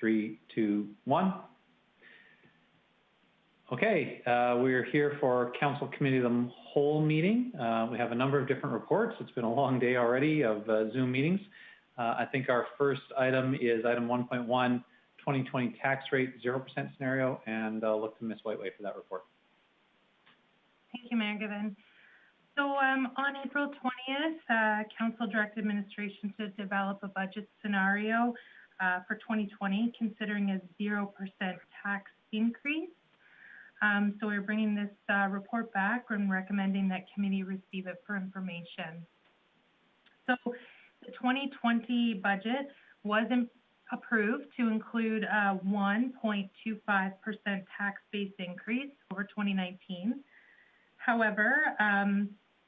3, 2, 1. Okay, we're here for Council Committee of the Whole meeting. We have a number of different reports. It's been a long day already of Zoom meetings. I think our first item is item 1.1, 2020 tax rate 0% scenario, and I'll look to Ms. Whiteway for that report. Thank you, Mayor Given. So on April 20th, Council directed administration to develop a budget scenario for 2020, considering a 0% tax increase. So we're bringing this report back and recommending that committee receive it for information. So the 2020 budget was approved to include a 1.25% tax base increase over 2019. However,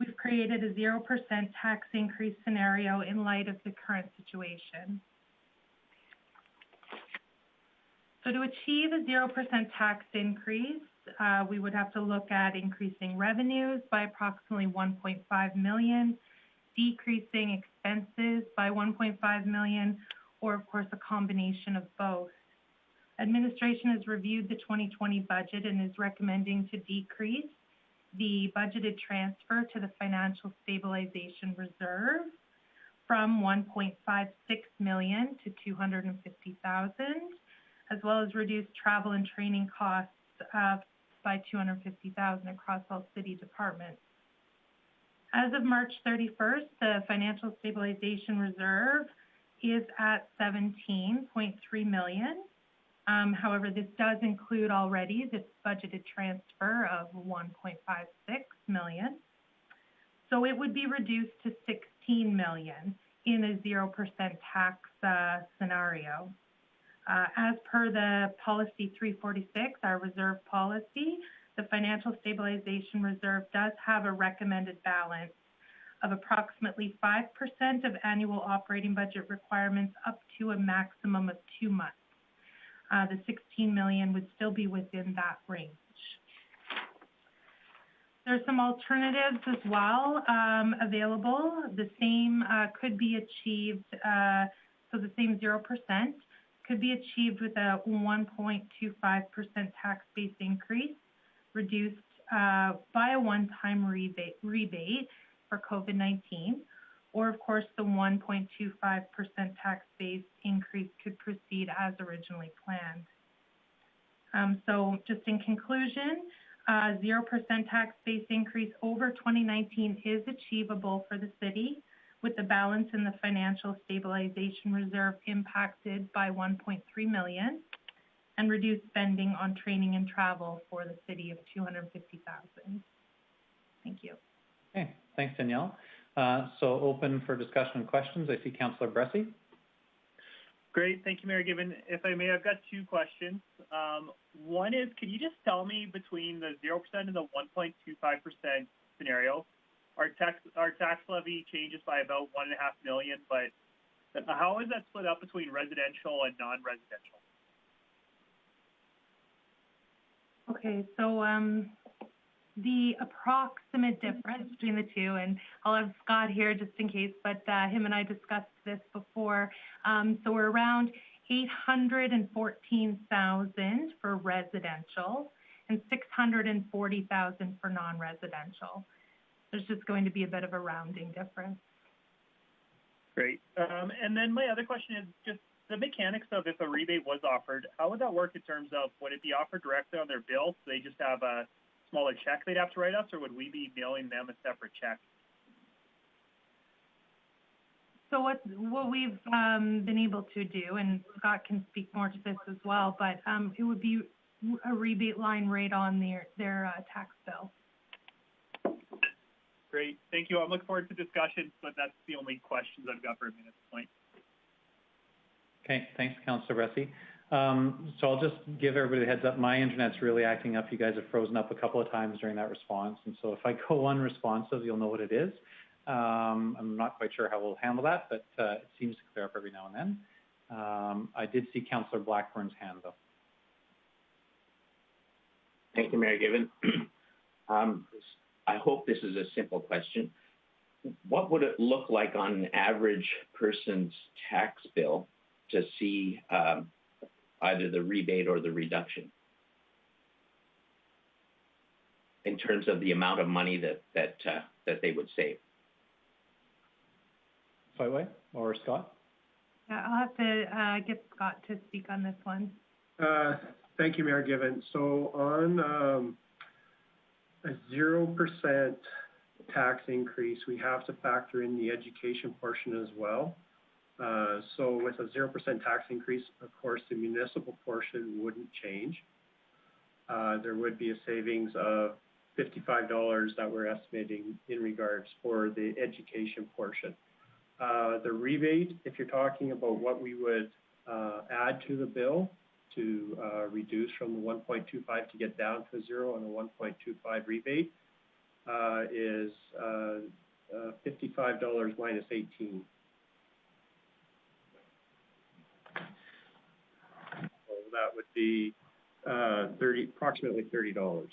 we've created a 0% tax increase scenario in light of the current situation. So to achieve a 0% tax increase, we would have to look at increasing revenues by approximately 1.5 million, decreasing expenses by 1.5 million, or of course a combination of both. Administration has reviewed the 2020 budget and is recommending to decrease the budgeted transfer to the Financial Stabilization Reserve from 1.56 million to 250,000, as well as reduce travel and training costs by 250,000 across all city departments. As of March 31st, the Financial Stabilization Reserve is at 17.3 million. However, this does include already the budgeted transfer of 1.56 million. So it would be reduced to 16 million in a 0% tax scenario. As per the policy 346, our reserve policy, the Financial Stabilization Reserve does have a recommended balance of approximately 5% of annual operating budget requirements up to a maximum of 2 months. The 16 million would still be within that range. There's some alternatives as well available. The same could be achieved, so the same 0% could be achieved with a 1.25% tax base increase, reduced by a one-time rebate for COVID-19, or of course the 1.25% tax base increase could proceed as originally planned. So just in conclusion, 0% tax base increase over 2019 is achievable for the city, with the balance in the Financial Stabilization Reserve impacted by 1.3 million, and reduced spending on training and travel for the city of 250,000. Thank you. Okay, thanks, Danielle. So open for discussion and questions. I see Councillor Bressie. Great, thank you, Mayor Given. If I may, I've got two questions. One is, can you just tell me between the 0% and the 1.25% scenario, our tax levy changes by about 1.5 million, but how is that split up between residential and non-residential? Okay, so the approximate difference between the two, and I'll have Scott here just in case, but him and I discussed this before. So we're around 814,000 for residential and 640,000 for non-residential. There's just going to be a bit of a rounding difference. Great. And then my other question is just the mechanics of if a rebate was offered, how would that work in terms of, would it be offered directly on their bill, so they just have a smaller check they'd have to write us, or would we be mailing them a separate check? So what we've been able to do, and Scott can speak more to this as well, but it would be a rebate line right on their tax bill. Great, thank you. I'm looking forward to discussion, but that's the only questions I've got for me at this point. Okay, thanks, Councillor Bressie. So I'll just give everybody a heads up. My internet's really acting up. You guys have frozen up a couple of times during that response. And so if I go unresponsive, you'll know what it is. I'm not quite sure how we'll handle that, but it seems to clear up every now and then. I did see Councillor Blackburn's hand, though. Thank you, Mayor Given. I hope this is a simple question. What would it look like on an average person's tax bill to see either the rebate or the reduction in terms of the amount of money that they would save. Swayway or Scott? Yeah, I'll have to get Scott to speak on this one. Thank you, Mayor Given. So on a 0% tax increase, we have to factor in the education portion as well. So with a 0% tax increase, of course, the municipal portion wouldn't change. There would be a savings of $55 that we're estimating in regards for the education portion. The rebate, if you're talking about what we would add to the bill to reduce from the 1.25 to get down to 0 on a 1.25 rebate, is $55 minus 18. So that would be approximately $30.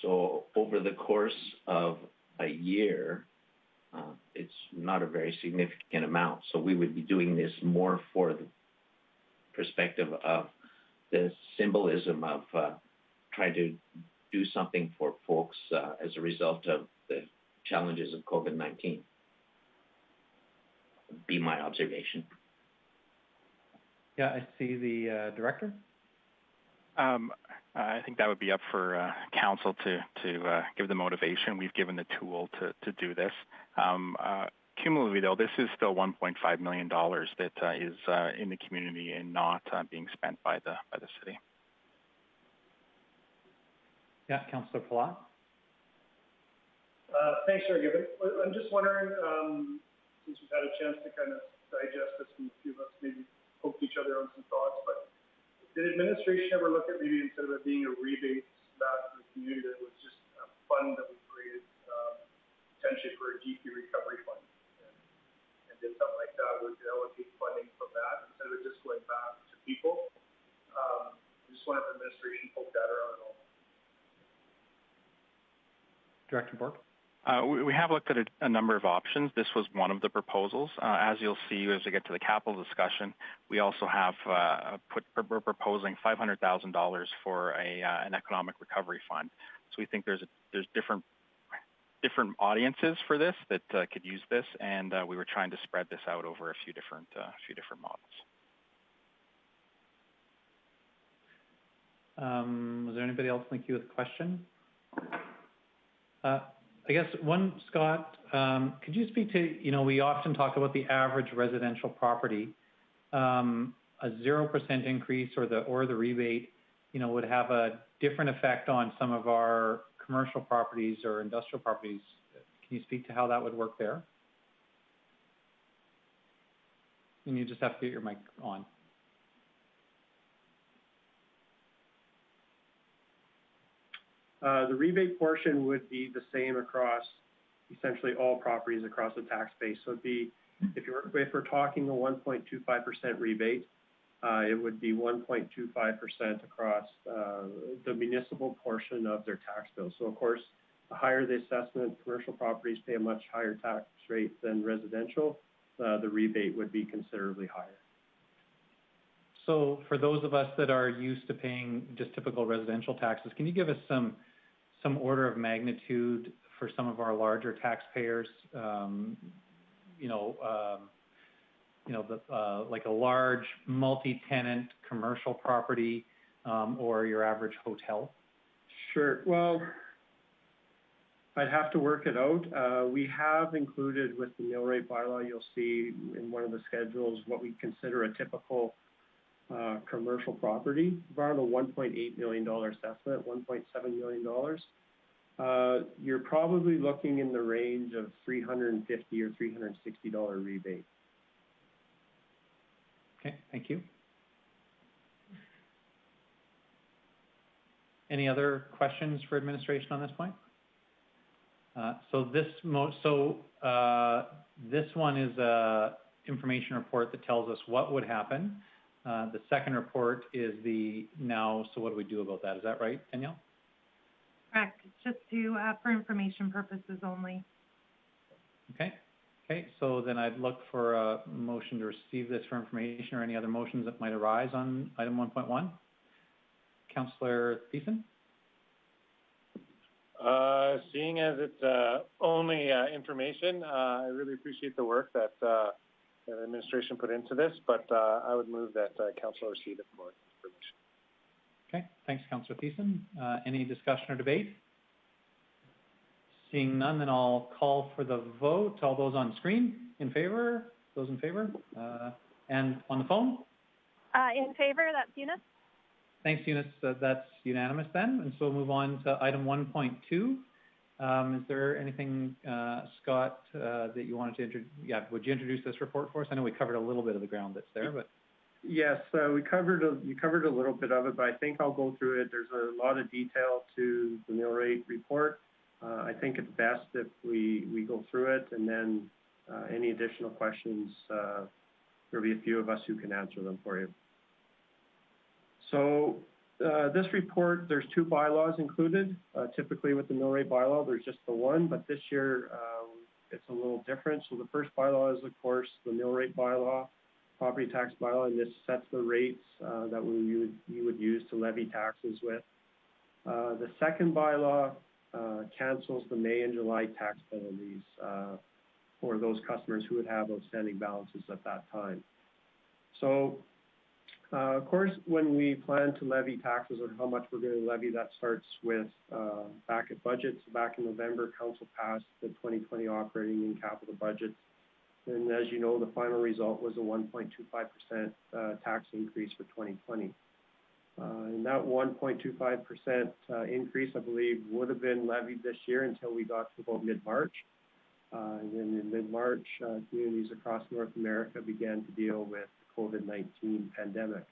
So over the course of a year, it's not a very significant amount. So we would be doing this more for the perspective of the symbolism of trying to do something for folks as a result of the challenges of COVID-19. Be my observation. Yeah, I see the director. I think that would be up for council to give the motivation. We've given the tool to do this. Cumulatively, though, this is still $1.5 million that is in the community and not being spent by the city. Yeah, Councillor Palat. Thanks, Mayor Given. I'm just wondering, since we've had a chance to kind of digest this and a few of us maybe poked each other on some thoughts, but did administration ever look at maybe instead of it being a rebate back to the community, that it was just a fund that we created potentially for a GP recovery fund? And did something like that, would allocate funding from that instead of it just going back to people? I just wonder if administration poked that around at all. Director Bork. We have looked at a number of options. This was one of the proposals. As you'll see as we get to the capital discussion, we also have we're proposing $500,000 for an economic recovery fund. So we think there's different audiences for this that could use this, and we were trying to spread this out over a few different models. Was there anybody else in the queue with a question? I guess one, Scott, could you speak to, we often talk about the average residential property. A 0% increase or the rebate, would have a different effect on some of our commercial properties or industrial properties. Can you speak to how that would work there? And you just have to get your mic on. The rebate portion would be the same across essentially all properties across the tax base. So it'd be, if we're talking a 1.25% rebate, it would be 1.25% across the municipal portion of their tax bill. So of course, the higher the assessment, commercial properties pay a much higher tax rate than residential. The rebate would be considerably higher. So for those of us that are used to paying just typical residential taxes, can you give us some order of magnitude for some of our larger taxpayers? Like a large multi-tenant commercial property or your average hotel? Sure. Well, I'd have to work it out. We have included with the mill rate bylaw, you'll see in one of the schedules what we consider a typical commercial property, around a $1.8 million assessment, $1.7 million. You're probably looking in the range of $350 or $360 rebate. Okay, thank you. Any other questions for administration on this point? This one is a information report that tells us what would happen. The second report is so what do we do about that? Is that right, Danielle? Correct. It's just for information purposes only. Okay. Okay, so then I'd look for a motion to receive this for information or any other motions that might arise on item 1.1. Councillor Thiessen? Seeing as it's only information, I really appreciate the work that the administration put into this, but I would move that council receive it for information. Okay, thanks, Councillor Thiessen. Any discussion or debate? Seeing none, then I'll call for the vote. All those on screen in favor? Those in favor? And on the phone? In favor, that's Eunice. Thanks, Eunice. That's unanimous then. And so we'll move on to item 1.2. Is there anything, Scott, that you wanted to introduce? Yeah, would you introduce this report for us? I know we covered a little bit of the ground that's there, but. Yes, you covered a little bit of it, but I think I'll go through it. There's a lot of detail to the mill rate report. I think it's best if we go through it, and then any additional questions, there'll be a few of us who can answer them for you. So this report, there's two bylaws included. Typically with the mill rate bylaw, there's just the one, but this year it's a little different. So the first bylaw is, of course, the mill rate bylaw, property tax bylaw, and this sets the rates that you would use to levy taxes with. The second bylaw cancels the May and July tax penalties for those customers who would have outstanding balances at that time. So, of course, when we plan to levy taxes or how much we're going to levy, that starts with back at budgets. Back in November, Council passed the 2020 operating and capital budgets. And as you know, the final result was a 1.25% tax increase for 2020. And that 1.25% increase, I believe, would have been levied this year until we got to about mid-March. And then in mid-March, communities across North America began to deal with the COVID-19 pandemic.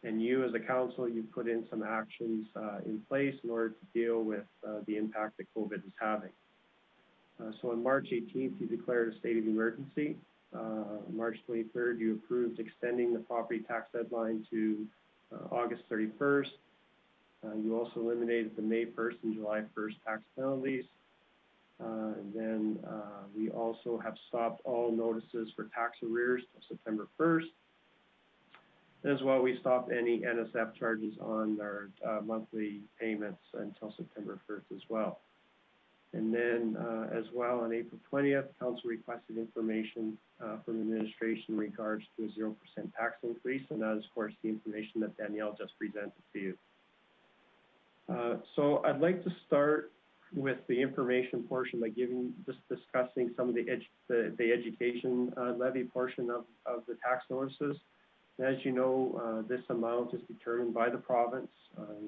And you as a council, you put in some actions in place in order to deal with the impact that COVID is having. So on March 18th, you declared a state of emergency. March 23rd, you approved extending the property tax deadline to August 31st. You also eliminated the May 1st and July 1st tax penalties. And then we also have stopped all notices for tax arrears till September 1st. As well, we stopped any NSF charges on our monthly payments until September 1st as well. And then as well, on April 20th, Council requested information from administration in regards to a 0% tax increase, and that is, of course, the information that Danielle just presented to you. So I'd like to start with the information portion by discussing some of the education levy portion of the tax notices. And as you know, this amount is determined by the province.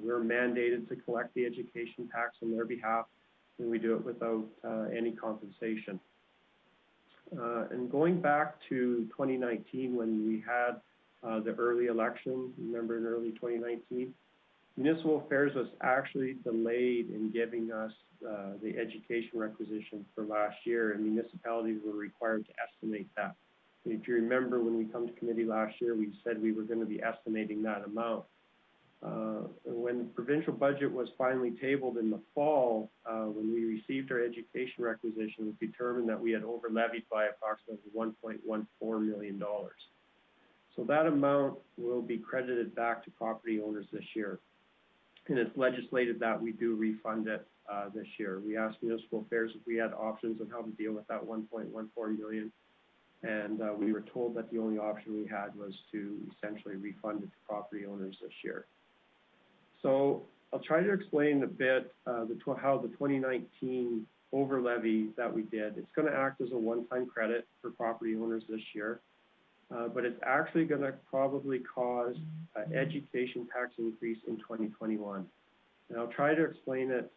We're mandated to collect the education tax on their behalf, and we do it without any compensation. And going back to 2019, when we had the early election, remember in early 2019, Municipal Affairs was actually delayed in giving us the education requisition for last year, and municipalities were required to estimate that. And if you remember, when we come to committee last year, we said we were going to be estimating that amount. When the provincial budget was finally tabled in the fall, when we received our education requisition, it was determined that we had over-levied by approximately $1.14 million. So that amount will be credited back to property owners this year. And it's legislated that we do refund it this year. We asked Municipal Affairs if we had options on how to deal with that $1.14 million. And we were told that the only option we had was to essentially refund it to property owners this year. So I'll try to explain a bit how the 2019 over levy that we did. It's going to act as a one-time credit for property owners this year, but it's actually going to probably cause an education tax increase in 2021. And I'll try to explain it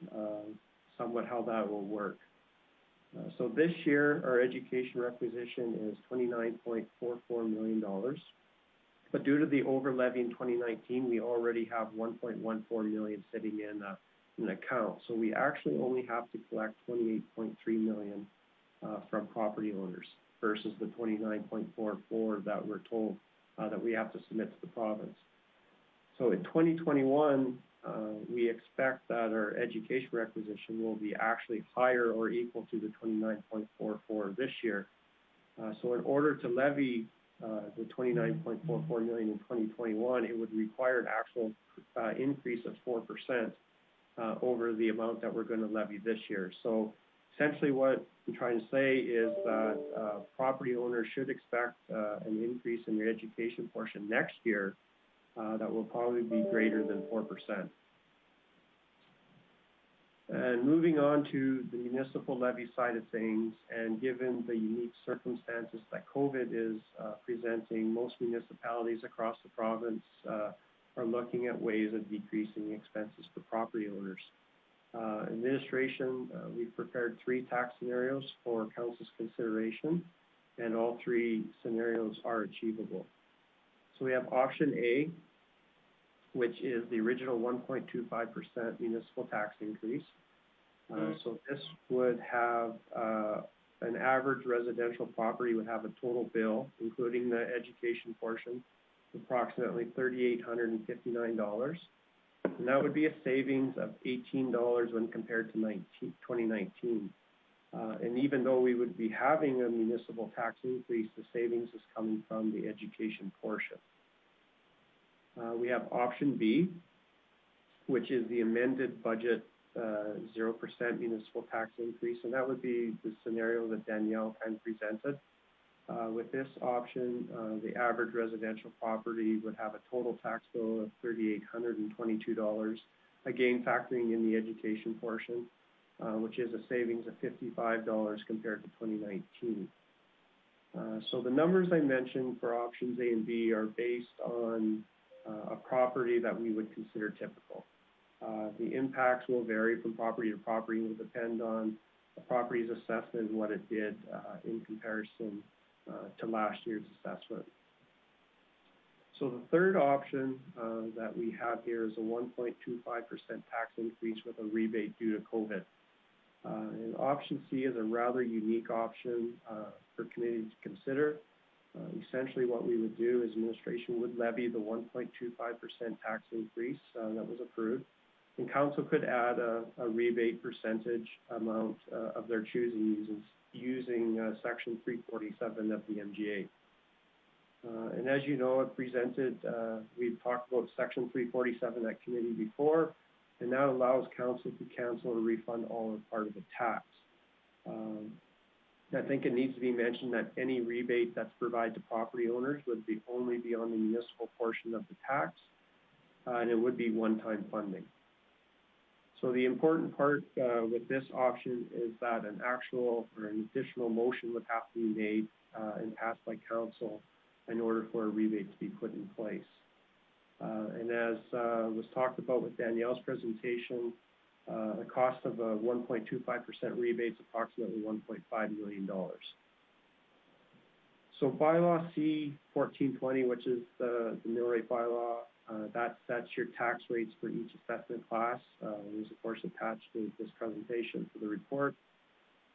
somewhat how that will work. So this year, our education requisition is $29.44 million. But due to the over levy in 2019, we already have $1.14 million sitting in an account. So we actually only have to collect $28.3 million from property owners versus the $29.44 that we're told that we have to submit to the province. So in 2021, we expect that our education requisition will be actually higher or equal to the $29.44 this year. So in order to levy the $29.44 million in 2021, it would require an actual increase of 4% over the amount that we're going to levy this year. So essentially what I'm trying to say is that property owners should expect an increase in their education portion next year that will probably be greater than 4%. And moving on to the municipal levy side of things, and given the unique circumstances that COVID is presenting, most municipalities across the province are looking at ways of decreasing expenses for property owners. Administration, we've prepared 3 tax scenarios for council's consideration, and all 3 scenarios are achievable. So we have option A, which is the original 1.25% municipal tax increase. So this would have an average residential property would have a total bill, including the education portion, approximately $3,859. And that would be a savings of $18 when compared to 2019. And even though we would be having a municipal tax increase, the savings is coming from the education portion. We have option B, which is the amended budget 0% municipal tax increase, and that would be the scenario that Danielle kind of presented. With this option, the average residential property would have a total tax bill of $3,822, again factoring in the education portion, which is a savings of $55 compared to 2019. So the numbers I mentioned for options A and B are based on a property that we would consider typical. The impacts will vary from property to property and will depend on the property's assessment and what it did in comparison to last year's assessment. So the third option that we have here is a 1.25% tax increase with a rebate due to COVID. And option C is a rather unique option for committee to consider. Essentially what we would do is administration would levy the 1.25% tax increase that was approved, and council could add a rebate percentage amount of their choosing using section 347 of the MGA. And as you know, it presented, we've talked about section 347 at committee before, and that allows council to cancel or refund all or part of the tax. I think it needs to be mentioned that any rebate that's provided to property owners would only be on the municipal portion of the tax, and it would be one-time funding. So the important part with this option is that an actual or an additional motion would have to be made and passed by council in order for a rebate to be put in place. And as was talked about with Danielle's presentation, the cost of a 1.25% rebate is approximately $1.5 million. So bylaw C-1420, which is the mill rate bylaw, that sets your tax rates for each assessment class. Is of course attached to this presentation for the report.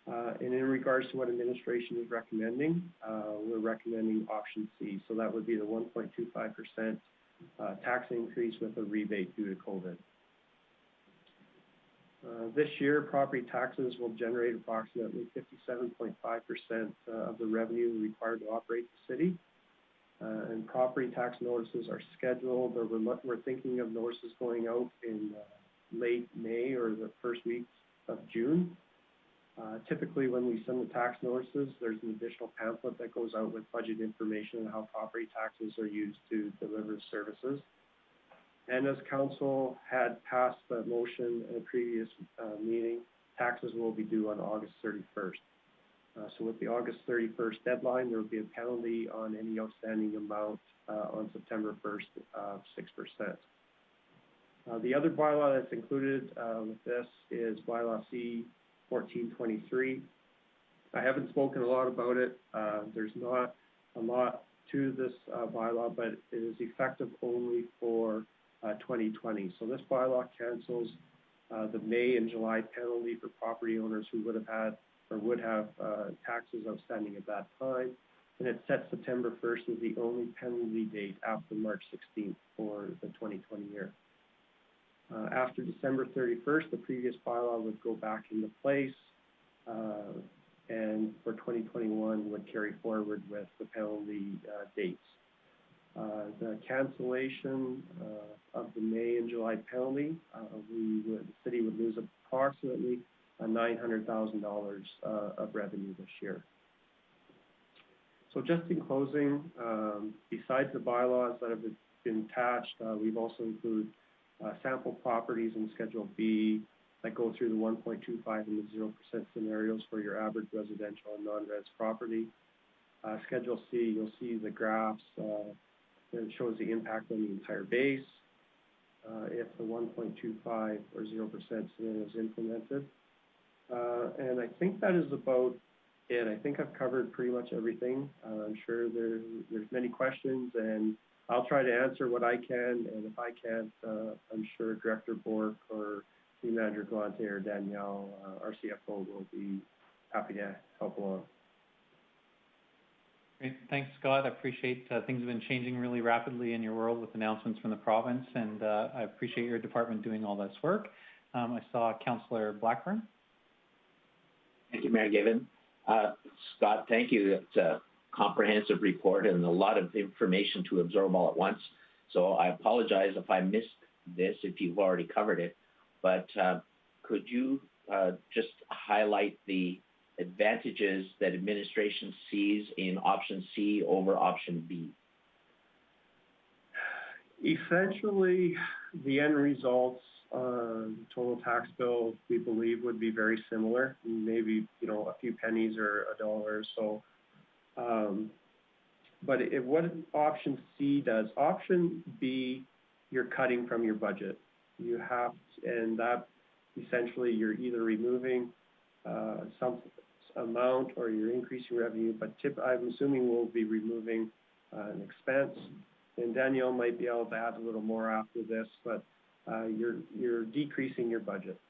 And in regards to what administration is recommending, we're recommending option C. So that would be the 1.25% tax increase with a rebate due to COVID. This year, property taxes will generate approximately 57.5% of the revenue required to operate the city. And property tax notices are scheduled, or we're thinking of notices going out in late May or the first week of June. Typically, when we send the tax notices, there's an additional pamphlet that goes out with budget information on how property taxes are used to deliver services. And as council had passed the motion in a previous meeting, taxes will be due on August 31st. So with the August 31st deadline, there will be a penalty on any outstanding amount on September 1st of 6%. The other bylaw that's included with this is bylaw C-1423. I haven't spoken a lot about it. There's not a lot to this bylaw, but it is effective only for 2020. So this bylaw cancels the May and July penalty for property owners who would have had or would have taxes outstanding at that time. And it sets September 1st as the only penalty date after March 16th for the 2020 year. After December 31st, the previous bylaw would go back into place. And for 2021 would carry forward with the penalty dates. The cancellation of the May and July penalty, the city would lose approximately $900,000 of revenue this year. So just in closing, besides the bylaws that have been attached, we've also included sample properties in Schedule B that go through the 1.25 and the 0% scenarios for your average residential and non-res property. Schedule C, you'll see the graphs that shows the impact on the entire base if the 1.25 or 0% scenario is implemented. And I think that is about it. I think I've covered pretty much everything. I'm sure there's many questions, and I'll try to answer what I can, and if I can't, I'm sure Director Bork or Team Manager Galante or Danielle, our CFO, will be happy to help along. Great. Thanks, Scott. I appreciate things have been changing really rapidly in your world with announcements from the province, and I appreciate your department doing all this work. I saw Councillor Blackburn. Thank you, Mayor Given. Scott, thank you. It's a comprehensive report and a lot of information to absorb all at once. So I apologize if I missed this, if you've already covered it, but could you just highlight the advantages that administration sees in option C over option B? Essentially, the end results total tax bill, we believe, would be very similar, maybe, a few pennies or $1 or so. But what option C does, option B, you're cutting from your budget. You have, and that essentially you're either removing some amount or you're increasing revenue, but I'm assuming we'll be removing an expense. And Danielle might be able to add a little more after this, but you're decreasing your budget.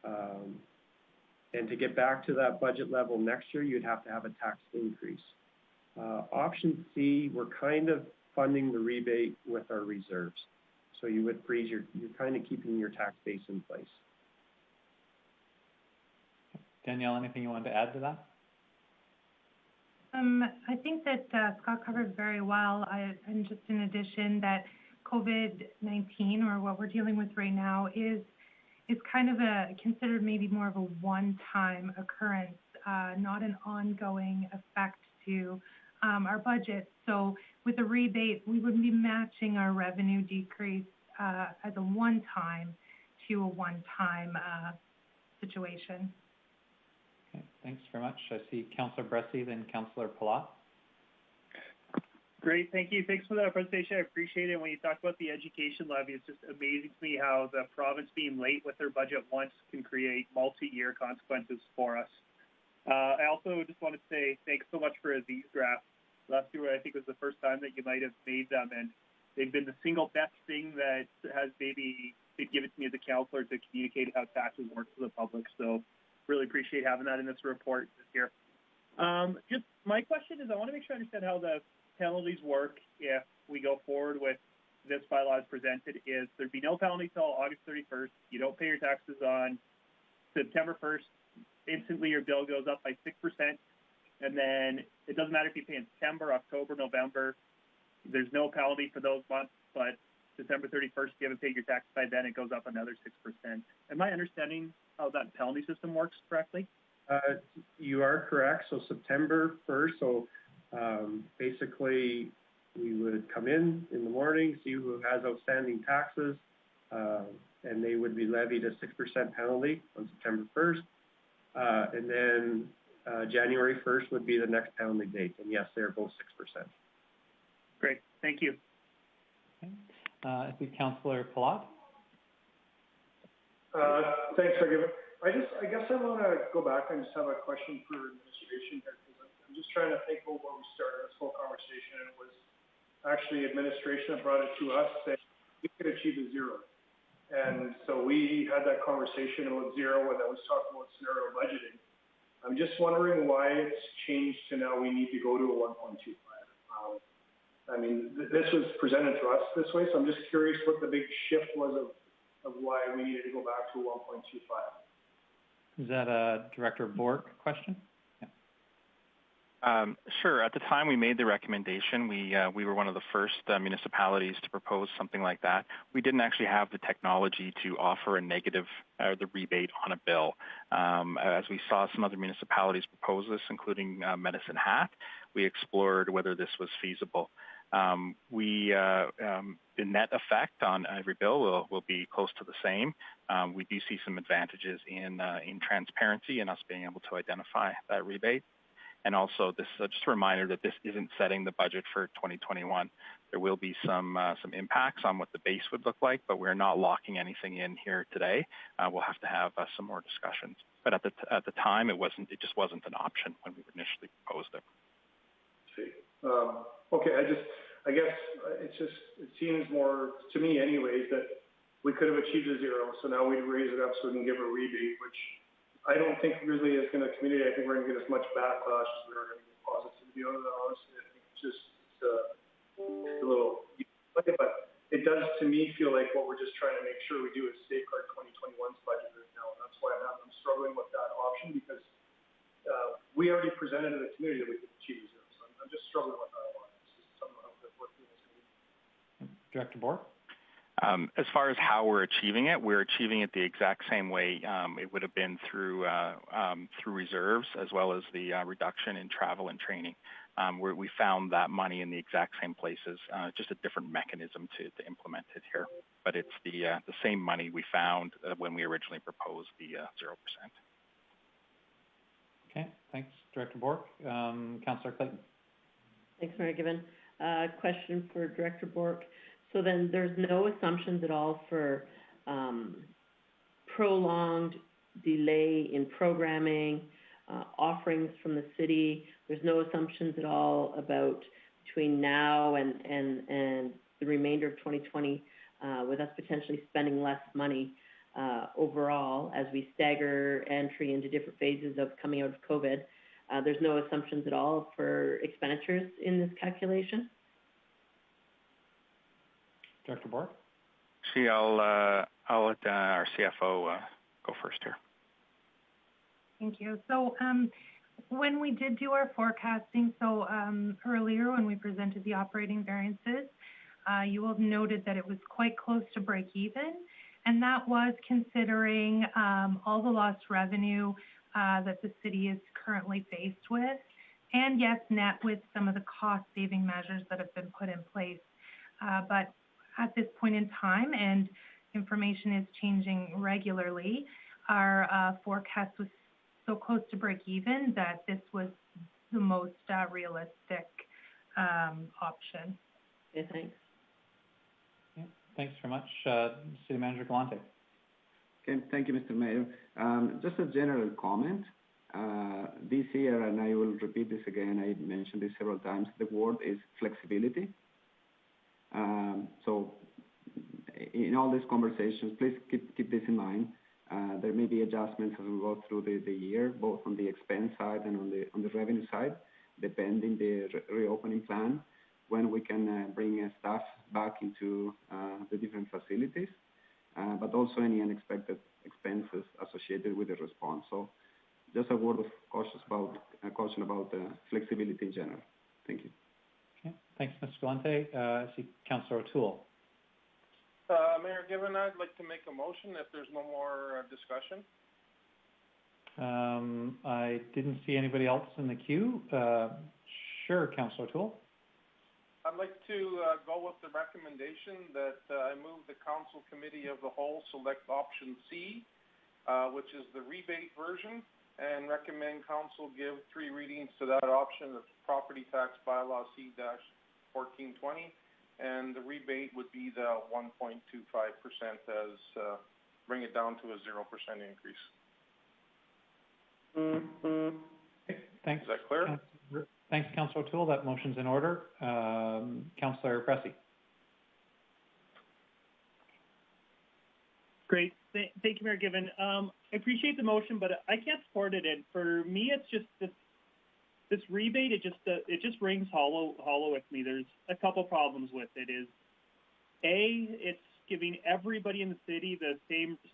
And to get back to that budget level next year, you'd have to have a tax increase. Option C, we're kind of funding the rebate with our reserves. So you would freeze you're kind of keeping your tax base in place. Danielle, anything you wanted to add to that? I think that Scott covered very well. And just in addition, that COVID-19, or what we're dealing with right now, is kind of considered maybe more of a one-time occurrence, not an ongoing effect to our budget. So with a rebate, we would be matching our revenue decrease as a one-time to a one-time situation. Okay, thanks very much. I see Councillor Bressy, then Councillor Palat. Great, thank you. Thanks for that presentation. I appreciate it. When you talk about the education levy, it's just amazing to me how the province being late with their budget once can create multi-year consequences for us. I also just want to say thanks so much for these graphs. Last year, I think, was the first time that you might have made them, and they've been the single best thing that has maybe been given to me as a councillor to communicate how taxes work to the public. So really appreciate having that in this report this year. Just my question is, I want to make sure I understand how the penalties work if we go forward with this bylaw as presented. Is there'd be no penalty till August 31st. You don't pay your taxes on September 1st. Instantly your bill goes up by 6%. And then it doesn't matter if you pay in September, October, November. There's no penalty for those months, but December 31st, if you haven't paid your tax by then, it goes up another 6%. Am I understanding how that penalty system works correctly? You are correct. So September 1st, so basically we would come in the morning, see who has outstanding taxes, and they would be levied a 6% penalty on September 1st. And then January 1st would be the next penalty date. And yes, they're both 6%. Great, thank you. Okay. I see Councillor Palat. Thanks for giving. I guess I want to go back and just have a question for administration here, because I'm just trying to think about where we started this whole conversation, and it was actually administration that brought it to us saying we could achieve a zero. And so we had that conversation about zero, and I was talking about scenario budgeting. I'm just wondering why it's changed to now we need to go to a 1.25. I mean, this was presented to us this way, so I'm just curious what the big shift was of why we needed to go back to 1.25. Is that a Director Bork question? Yeah. Sure. At the time we made the recommendation, we were one of the first municipalities to propose something like that. We didn't actually have the technology to offer a negative, the rebate on a bill. As we saw some other municipalities propose this, including Medicine Hat, we explored whether this was feasible. The net effect on every bill will be close to the same. We do see some advantages in transparency and us being able to identify that rebate. And also, this just a reminder that this isn't setting the budget for 2021. There will be some impacts on what the base would look like, but we're not locking anything in here today. We'll have to have some more discussions. But at the time, it just wasn't an option when we initially proposed it. See. Okay, I guess it seems more to me, anyways, that we could have achieved a zero, so now we raise it up so we can give a rebate, which I don't think really is going to communicate. I think we're going to get as much backlash as we're going to get positivity out of it. Honestly, I think it's a little, but it does to me feel like what we're just trying to make sure we do is safeguard 2021's budget right now, and that's why I'm struggling with that option, because we already presented to the community that we could achieve zero. So I'm just struggling with that one. It's just something that we're doing this meeting. Director Bork? As far as how we're achieving it the exact same way it would have been through reserves, as well as the reduction in travel and training. Where we found that money in the exact same places, just a different mechanism to implement it here. But it's the same money we found when we originally proposed the 0%. Okay, thanks, Director Bork. Councillor Clayton. Thanks, Mayor Given. Question for Director Bork. So then there's no assumptions at all for prolonged delay in programming, offerings from the city. There's no assumptions at all about between now and the remainder of 2020 with us potentially spending less money overall as we stagger entry into different phases of coming out of COVID. There's no assumptions at all for expenditures in this calculation? Director Bork? See, I'll let our CFO go first here. Thank you. So when we did do our forecasting, earlier when we presented the operating variances, you will have noted that it was quite close to break even, and that was considering all the lost revenue that the city is currently faced with, and yes, net with some of the cost-saving measures that have been put in place. But at this point in time, and information is changing regularly, our forecast was so close to break even that this was the most realistic option. Okay, thanks. Yeah, thanks very much. City Manager Galante. Okay, thank you, Mr. Mayor. Just a general comment. This year, and I will repeat this again, I mentioned this several times, the word is flexibility. So in all these conversations, please keep this in mind. There may be adjustments as we go through the year, both on the expense side and on the revenue side, depending the reopening plan, when we can bring staff back into the different facilities, but also any unexpected expenses associated with the response. So just a word of caution about flexibility in general. Thank you. Okay, thanks, Mr. Galante. I see Councillor O'Toole. Mayor Given, I'd like to make a motion if there's no more discussion. I didn't see anybody else in the queue. Sure, Councillor O'Toole. I'd like to go with the recommendation that I move the Council Committee of the Whole select option C, which is the rebate version, and recommend Council give 3 readings to that option of Property Tax Bylaw C-1420, and the rebate would be the 1.25% as bring it down to a 0% increase. Okay, thanks. Is that clear? Thanks, Councillor O'Toole. That motion's in order. Councillor Pressy. Great. Thank you, Mayor Given. I appreciate the motion, but I can't support it. And for me, it's just this rebate. It just rings hollow with me. There's a couple problems with it. It's giving everybody in the city the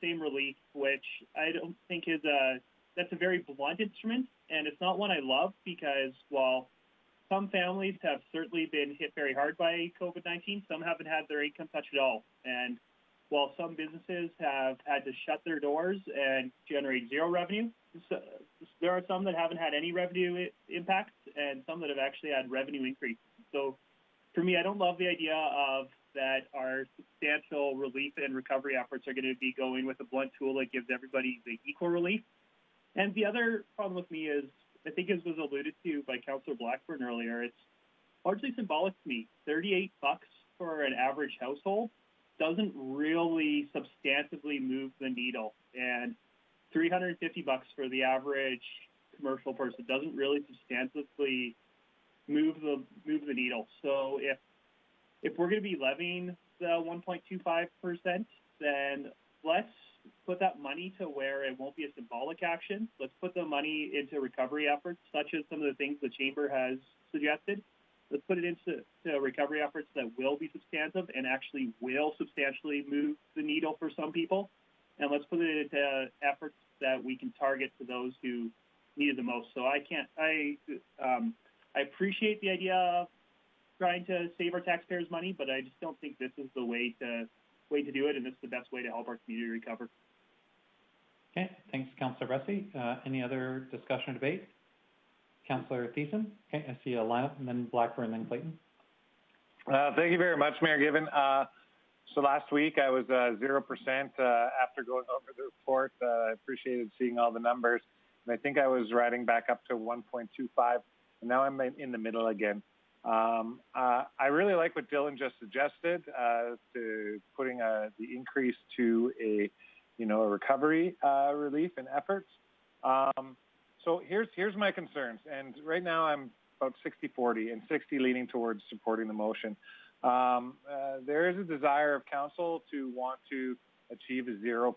same relief, which I don't think is that's a very blunt instrument, and it's not one I love because while some families have certainly been hit very hard by COVID-19, some haven't had their income touched at all. And while some businesses have had to shut their doors and generate zero revenue, there are some that haven't had any revenue impacts and some that have actually had revenue increase. So for me, I don't love the idea of that our substantial relief and recovery efforts are going to be going with a blunt tool that gives everybody the equal relief. And the other problem with me is, I think as was alluded to by Councillor Blackburn earlier, it's largely symbolic to me. $38 for an average household doesn't really substantively move the needle. And $350 for the average commercial person doesn't really substantively move the needle. So if we're going to be levying the 1.25%, then let's put that money to where it won't be a symbolic action. Let's put the money into recovery efforts, such as some of the things the Chamber has suggested. Let's put it into recovery efforts that will be substantive and actually will substantially move the needle for some people. And let's put it into efforts that we can target to those who need it the most. So I appreciate the idea of trying to save our taxpayers' money, but I just don't think this is the way to do it, and this is the best way to help our community recover. Okay, thanks, Councillor Bressie. Any other discussion or debate? Councillor Thiessen? Okay, I see a lineup, and then Blackburn, and then Clayton. Thank you very much, Mayor Given. So last week I was 0% after going over the report. I appreciated seeing all the numbers, and I think I was riding back up to 1.25, and now I'm in the middle again. I really like what Dylan just suggested, to putting the increase to a recovery relief and efforts. So here's my concerns, and right now I'm about 60-40, and 60 leaning towards supporting the motion. There is a desire of council to want to achieve a 0%.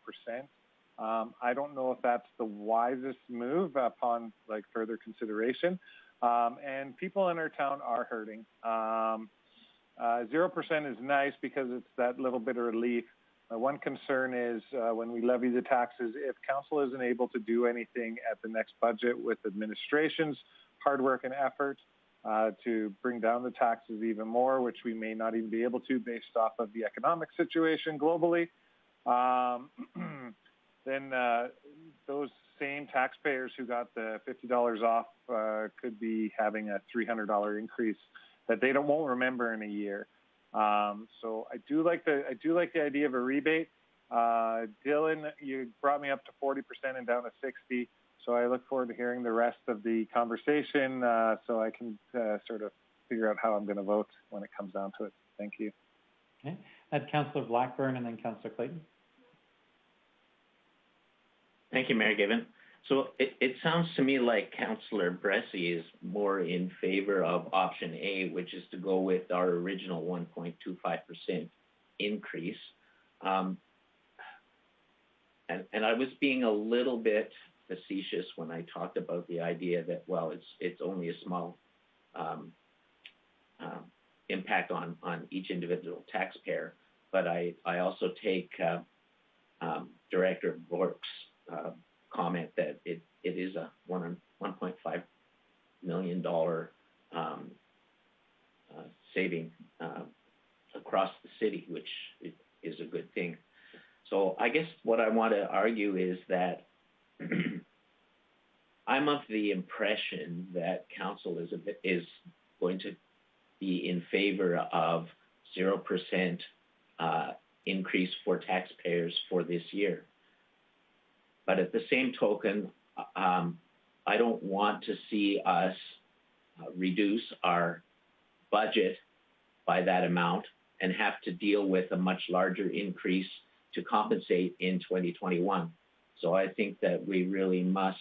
I don't know if that's the wisest move upon further consideration. And people in our town are hurting. 0% is nice because it's that little bit of relief. My one concern is when we levy the taxes, if council isn't able to do anything at the next budget with administration's hard work and effort to bring down the taxes even more, which we may not even be able to based off of the economic situation globally, then those same taxpayers who got the $50 off could be having a $300 increase that they won't remember in a year. So I do like the idea of a rebate. Dylan, you brought me up to 40% and down to 60. So I look forward to hearing the rest of the conversation so I can sort of figure out how I'm going to vote when it comes down to it. Thank you. Okay. Add Councillor Blackburn and then Councillor Clayton. Thank you, Mayor Given. So it sounds to me like Councillor Bressie is more in favor of option A, which is to go with our original 1.25% increase. And I was being a little bit facetious when I talked about the idea that, well, it's only a small impact on each individual taxpayer. But I also take Director Bork's comment that it is a $1.5 million saving across the city, which is a good thing. So I guess what I want to argue is that I'm of the impression that council is going to be in favor of 0% increase for taxpayers for this year. But at the same token, I don't want to see us reduce our budget by that amount and have to deal with a much larger increase to compensate in 2021. So I think that we really must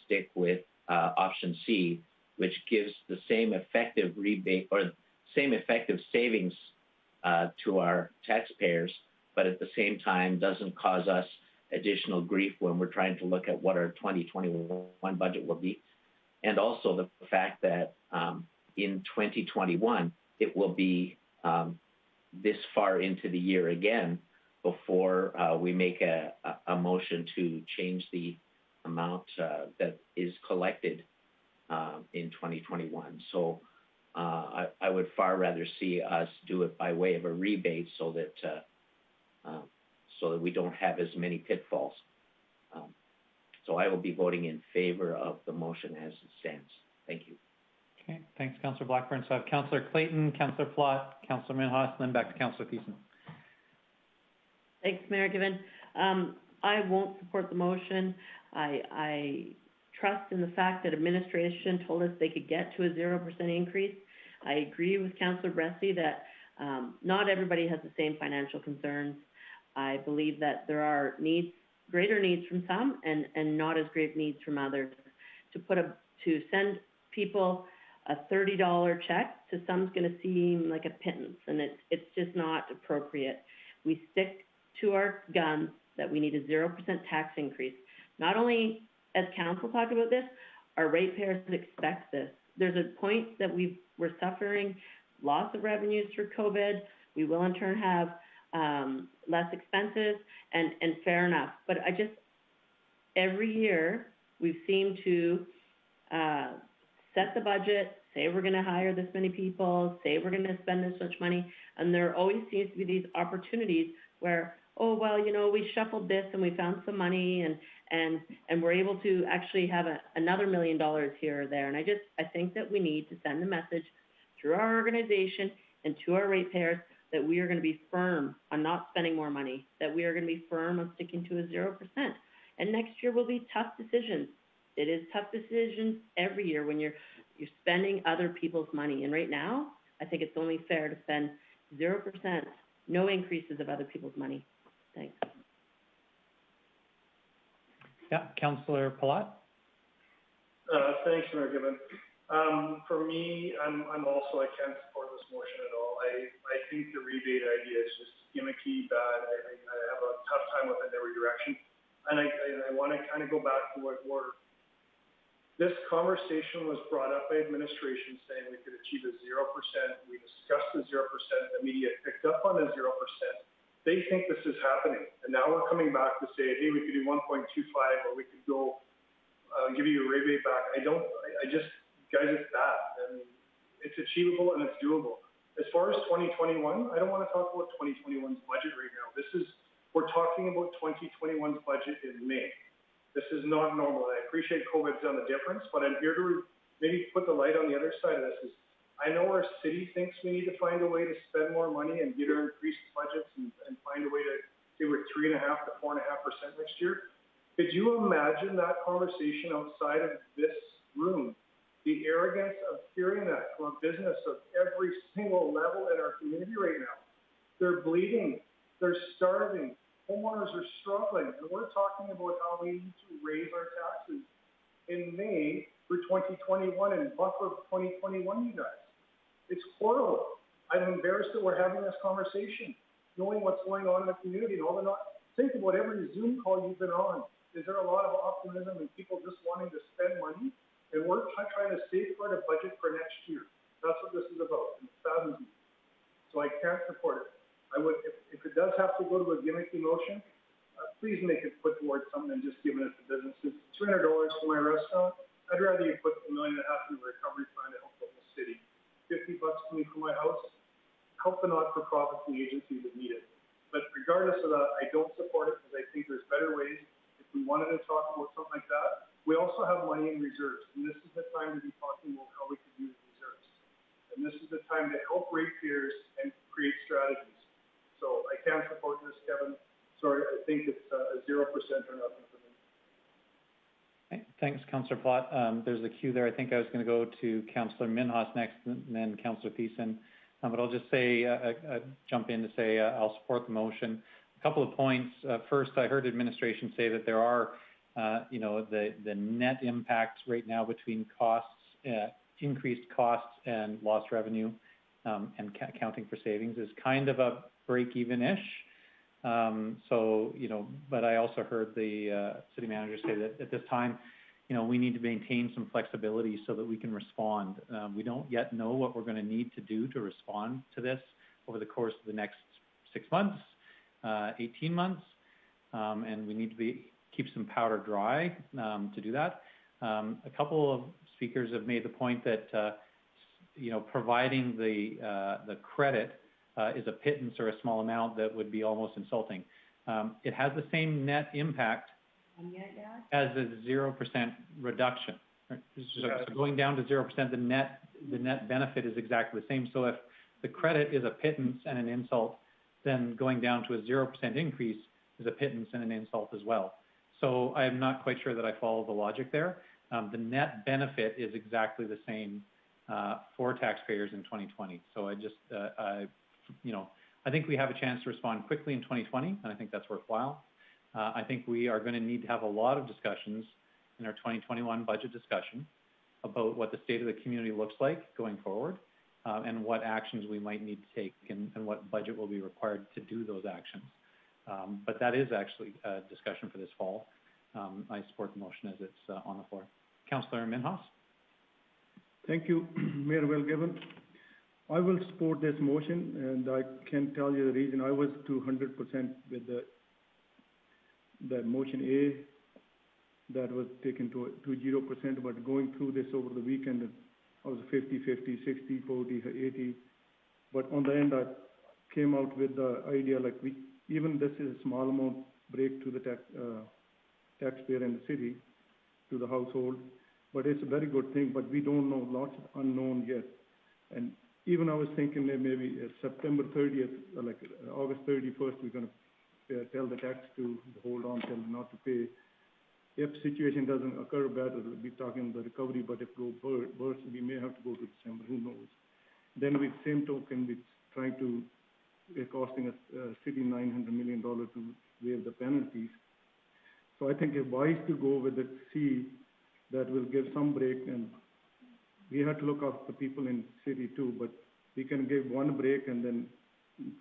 stick with option C, which gives the same effective rebate or same effective savings to our taxpayers, but at the same time doesn't cause us additional grief when we're trying to look at what our 2021 budget will be. And also the fact that in 2021, it will be this far into the year again before we make a motion to change the amount that is collected in 2021. So I would far rather see us do it by way of a rebate so that we don't have as many pitfalls. So I will be voting in favor of the motion as it stands. Thank you. Okay, thanks, Councillor Blackburn. So I have Councillor Clayton, Councillor Plott, Councillor Minhas, and then back to Councillor Thiessen. Thanks, Mayor Given. I won't support the motion. I trust in the fact that administration told us they could get to a 0% increase. I agree with Councillor Bressie that not everybody has the same financial concerns. I believe that there are greater needs from some and not as great needs from others. To send people a $30 check to some is going to seem like a pittance, and it's just not appropriate. We stick to our guns that we need a 0% tax increase. Not only as council talked about this, our ratepayers expect this. There's a point that we're suffering loss of revenues through COVID. We will in turn have less expenses, and fair enough. But every year we've seemed to set the budget, say we're going to hire this many people, say we're going to spend this much money, and there always seems to be these opportunities where, oh, well, we shuffled this and we found some money and we're able to actually have another $1 million here or there. And I think that we need to send the message through our organization and to our ratepayers that we are going to be firm on not spending more money, that we are going to be firm on sticking to a 0%. And next year will be tough decisions. It is tough decisions every year when you're spending other people's money. And right now, I think it's only fair to spend 0%, no increases of other people's money. Thanks. Yeah, Councillor Plott. Thanks, Mayor Given. For me, I can't support this motion at all. I think the rebate idea is just gimmicky, bad. I have a tough time with it in every direction. And I want to kind of go back to this conversation was brought up by administration saying we could achieve a 0%. We discussed the 0%. The media picked up on the 0%. They think this is happening. And now we're coming back to say, hey, we could do 1.25 or we could go give you a rebate back. Guys, it's bad. I mean, it's achievable and it's doable. As far as 2021, I don't want to talk about 2021's budget right now. We're talking about 2021's budget in May. This is not normal. I appreciate COVID's done the difference, but I'm here to maybe put the light on the other side of this. I know our city thinks we need to find a way to spend more money and get our increased budgets and find a way to say we're 3.5% to 4.5% next year. Could you imagine that conversation outside of this room? The arrogance of hearing that from a business of every single level in our community right now. They're bleeding. They're starving. Homeowners are struggling, and we're talking about how we need to raise our taxes in May for 2021 and buffer 2021, you guys. It's horrible. I'm embarrassed that we're having this conversation, knowing what's going on in the community and all the think about every Zoom call you've been on. Is there a lot of optimism and people just wanting to spend money? And we're trying to safeguard a budget for next year. That's what this is about, and it saddens me. So I can't support it. I would, if it does have to go to a gimmicky motion, please make it put towards something than just giving it to businesses. $200 for my restaurant, I'd rather you put $1.5 million in the recovery fund to help the whole city. $50 to me for my house, help the not-for-profits and agencies that need it. But regardless of that, I don't support it because I think there's better ways. If we wanted to talk about something like that, we also have money in reserves, and this is the time to be talking about how we could use reserves. And this is the time to help ratepayers and create strategies. So I can't support this, Kevin. Sorry, I think it's a 0% or nothing for me. Okay, thanks, Councillor Plott. There's a queue there. I think I was going to go to Councillor Minhas next, and then Councillor Thiessen. But I'll just say, jump in to say I'll support the motion. A couple of points. First, I heard administration say that there are, the net impact right now between costs, increased costs and lost revenue, and accounting for savings is kind of a break-even-ish. But I also heard the city manager say that at this time, we need to maintain some flexibility so that we can respond. We don't yet know what we're going to need to do to respond to this over the course of the next 6 months, 18 months, and we need to be keep some powder dry to do that. A couple of speakers have made the point that providing the credit is a pittance or a small amount that would be almost insulting. It has the same net impact as a 0% reduction. So going down to 0%, the net benefit is exactly the same. So if the credit is a pittance and an insult, then going down to a 0% increase is a pittance and an insult as well. So I'm not quite sure that I follow the logic there. The net benefit is exactly the same for taxpayers in 2020. So I think we have a chance to respond quickly in 2020, and I think that's worthwhile. I think we are going to need to have a lot of discussions in our 2021 budget discussion about what the state of the community looks like going forward, and what actions we might need to take, and what budget will be required to do those actions. But that is actually a discussion for this fall. I support the motion as it's on the floor. Councillor Minhas. Thank you, Mayor Will-Given. I will support this motion, and I can tell you the reason. I was 200% with the motion A that was taken to 0%, but going through this over the weekend, I was 50-50, 60-40, 80. But on the end, I came out with the idea like even this is a small amount break to the taxpayer in the city, to the household, but it's a very good thing, but we don't know, lots of unknown yet. And even I was thinking that maybe September 30th, like August 31st, we're going to tell the tax to hold on, tell not to pay. If situation doesn't occur better, we'll be talking the recovery, but if it goes worse, we may have to go to December, who knows. Then with same token, we're trying to, costing us city $900 million to waive the penalties. So I think it's wise to go with the C that will give some break, and we have to look after the people in city too, but we can give one break and then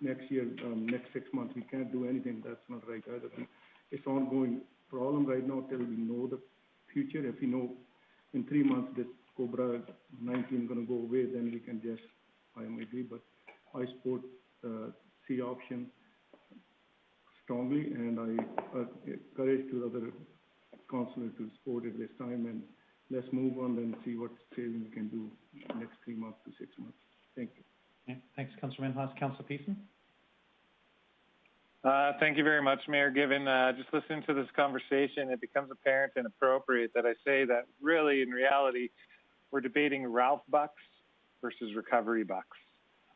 next year, next 6 months, we can't do anything. That's not right either. And it's ongoing problem right now till we know the future. If we know in 3 months this COVID-19 going to go away, then we can just, I agree, but I support the C option strongly, and I encourage to other councillors to support it this time, and let's move on and see what saving we can do next 3 months to 6 months. Thank you. Okay. Thanks, Councillor Minhas. Councillor Pearson. Thank you very much, Mayor Given. Just listening to this conversation, it becomes apparent and appropriate that I say that really, in reality, we're debating Ralph bucks versus recovery bucks.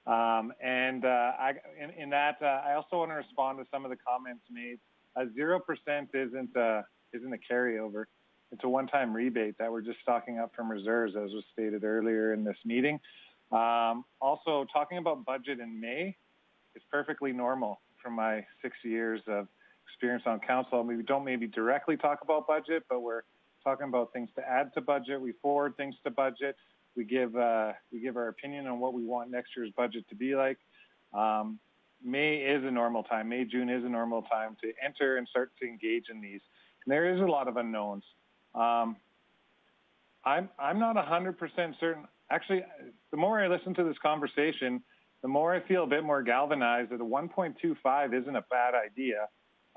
In that, I also want to respond to some of the comments made. 0% isn't a carryover. It's a one-time rebate that we're just stocking up from reserves, as was stated earlier in this meeting. Also, talking about budget in May is perfectly normal from my 6 years of experience on council. We don't maybe directly talk about budget, but we're talking about things to add to budget. We forward things to budget. We give our opinion on what we want next year's budget to be like. May is a normal time. May, June is a normal time to enter and start to engage in these. And there is a lot of unknowns. I'm not 100% certain. Actually, the more I listen to this conversation, the more I feel a bit more galvanized that a 1.25 isn't a bad idea.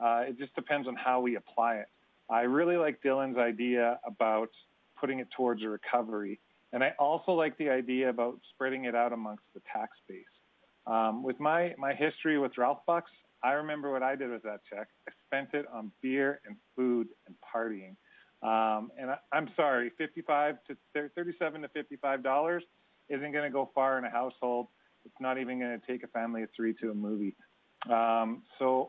It just depends on how we apply it. I really like Dylan's idea about putting it towards a recovery. And I also like the idea about spreading it out amongst the tax base. With my history with Ralph bucks, I remember what I did with that check. I spent it on beer and food and partying. And I'm sorry, $37 to $55 isn't going to go far in a household. It's not even going to take a family of 3 to a movie. So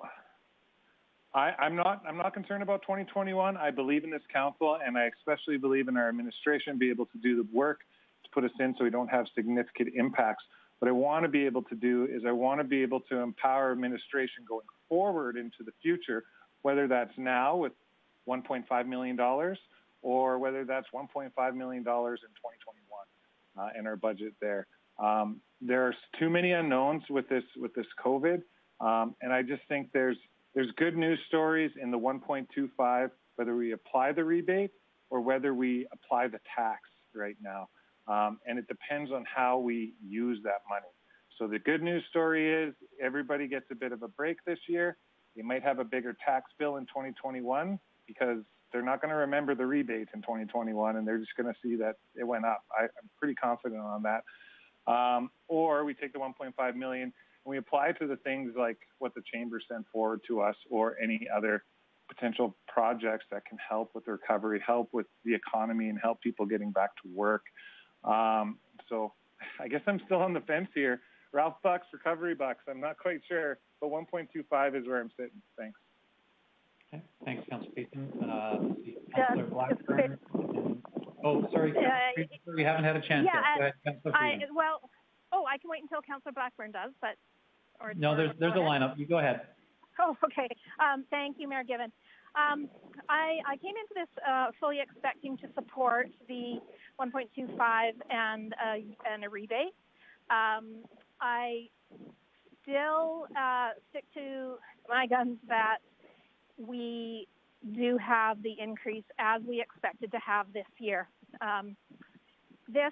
I'm not concerned about 2021. I believe in this council, and I especially believe in our administration be able to do the work to put us in so we don't have significant impacts. What I want to be able to do is I want to be able to empower administration going forward into the future, whether that's now with $1.5 million or whether that's $1.5 million in 2021 in our budget there. There's too many unknowns with this COVID, and I just think there's good news stories in the 1.25, whether we apply the rebate or whether we apply the tax right now. And it depends on how we use that money. So the good news story is everybody gets a bit of a break this year. You might have a bigger tax bill in 2021, because they're not going to remember the rebates in 2021, and they're just going to see that it went up. I'm pretty confident on that. Or we take the 1.5 million and we apply it to the things like what the chamber sent forward to us, or any other potential projects that can help with the recovery, help with the economy, and help people getting back to work. So I guess I'm still on the fence here. Ralph bucks, recovery bucks, I'm not quite sure, but 1.25 is where I'm sitting. Thanks. Okay, thanks, Councillor Payton. Councillor Blackburn. Oh, sorry, we haven't had a chance yet. Go ahead, Councillor Frieden. I can wait until Councillor Blackburn does, but... No, there's a lineup. You go ahead. Oh, okay. Thank you, Mayor Given. I came into this fully expecting to support the 1.25 and a rebate. I still stick to my guns that we do have the increase as we expected to have this year. The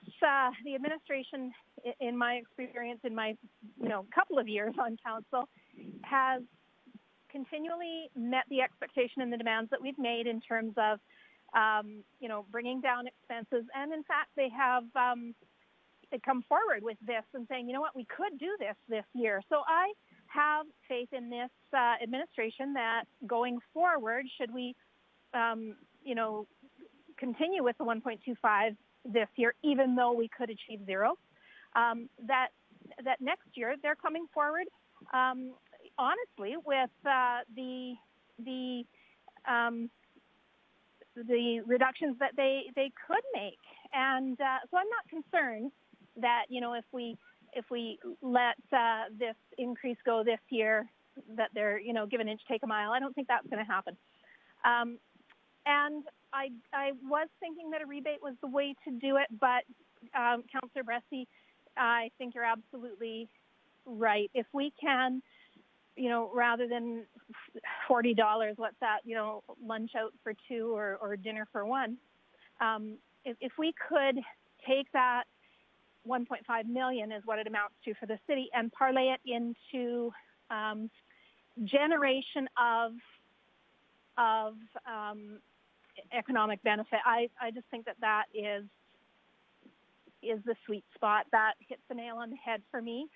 administration, in my experience, in my couple of years on council, has continually met the expectation and the demands that we've made in terms of, bringing down expenses. And in fact, they have come forward with this and saying, you know what, we could do this year. So I have faith in this administration that going forward, should we, continue with the 1.25 this year, even though we could achieve zero, that next year they're coming forward, honestly, with the reductions that they could make. And so I'm not concerned that, if we let this increase go this year, that they're, give an inch, take a mile. I don't think that's going to happen. And I was thinking that a rebate was the way to do it, but Councillor Bressie, I think you're absolutely right. If we can, rather than $40, what's that, lunch out for two or dinner for one, if we could take that 1.5 million is what it amounts to for the city and parlay it into generation of economic benefit. I just think that is the sweet spot. That hits the nail on the head for me.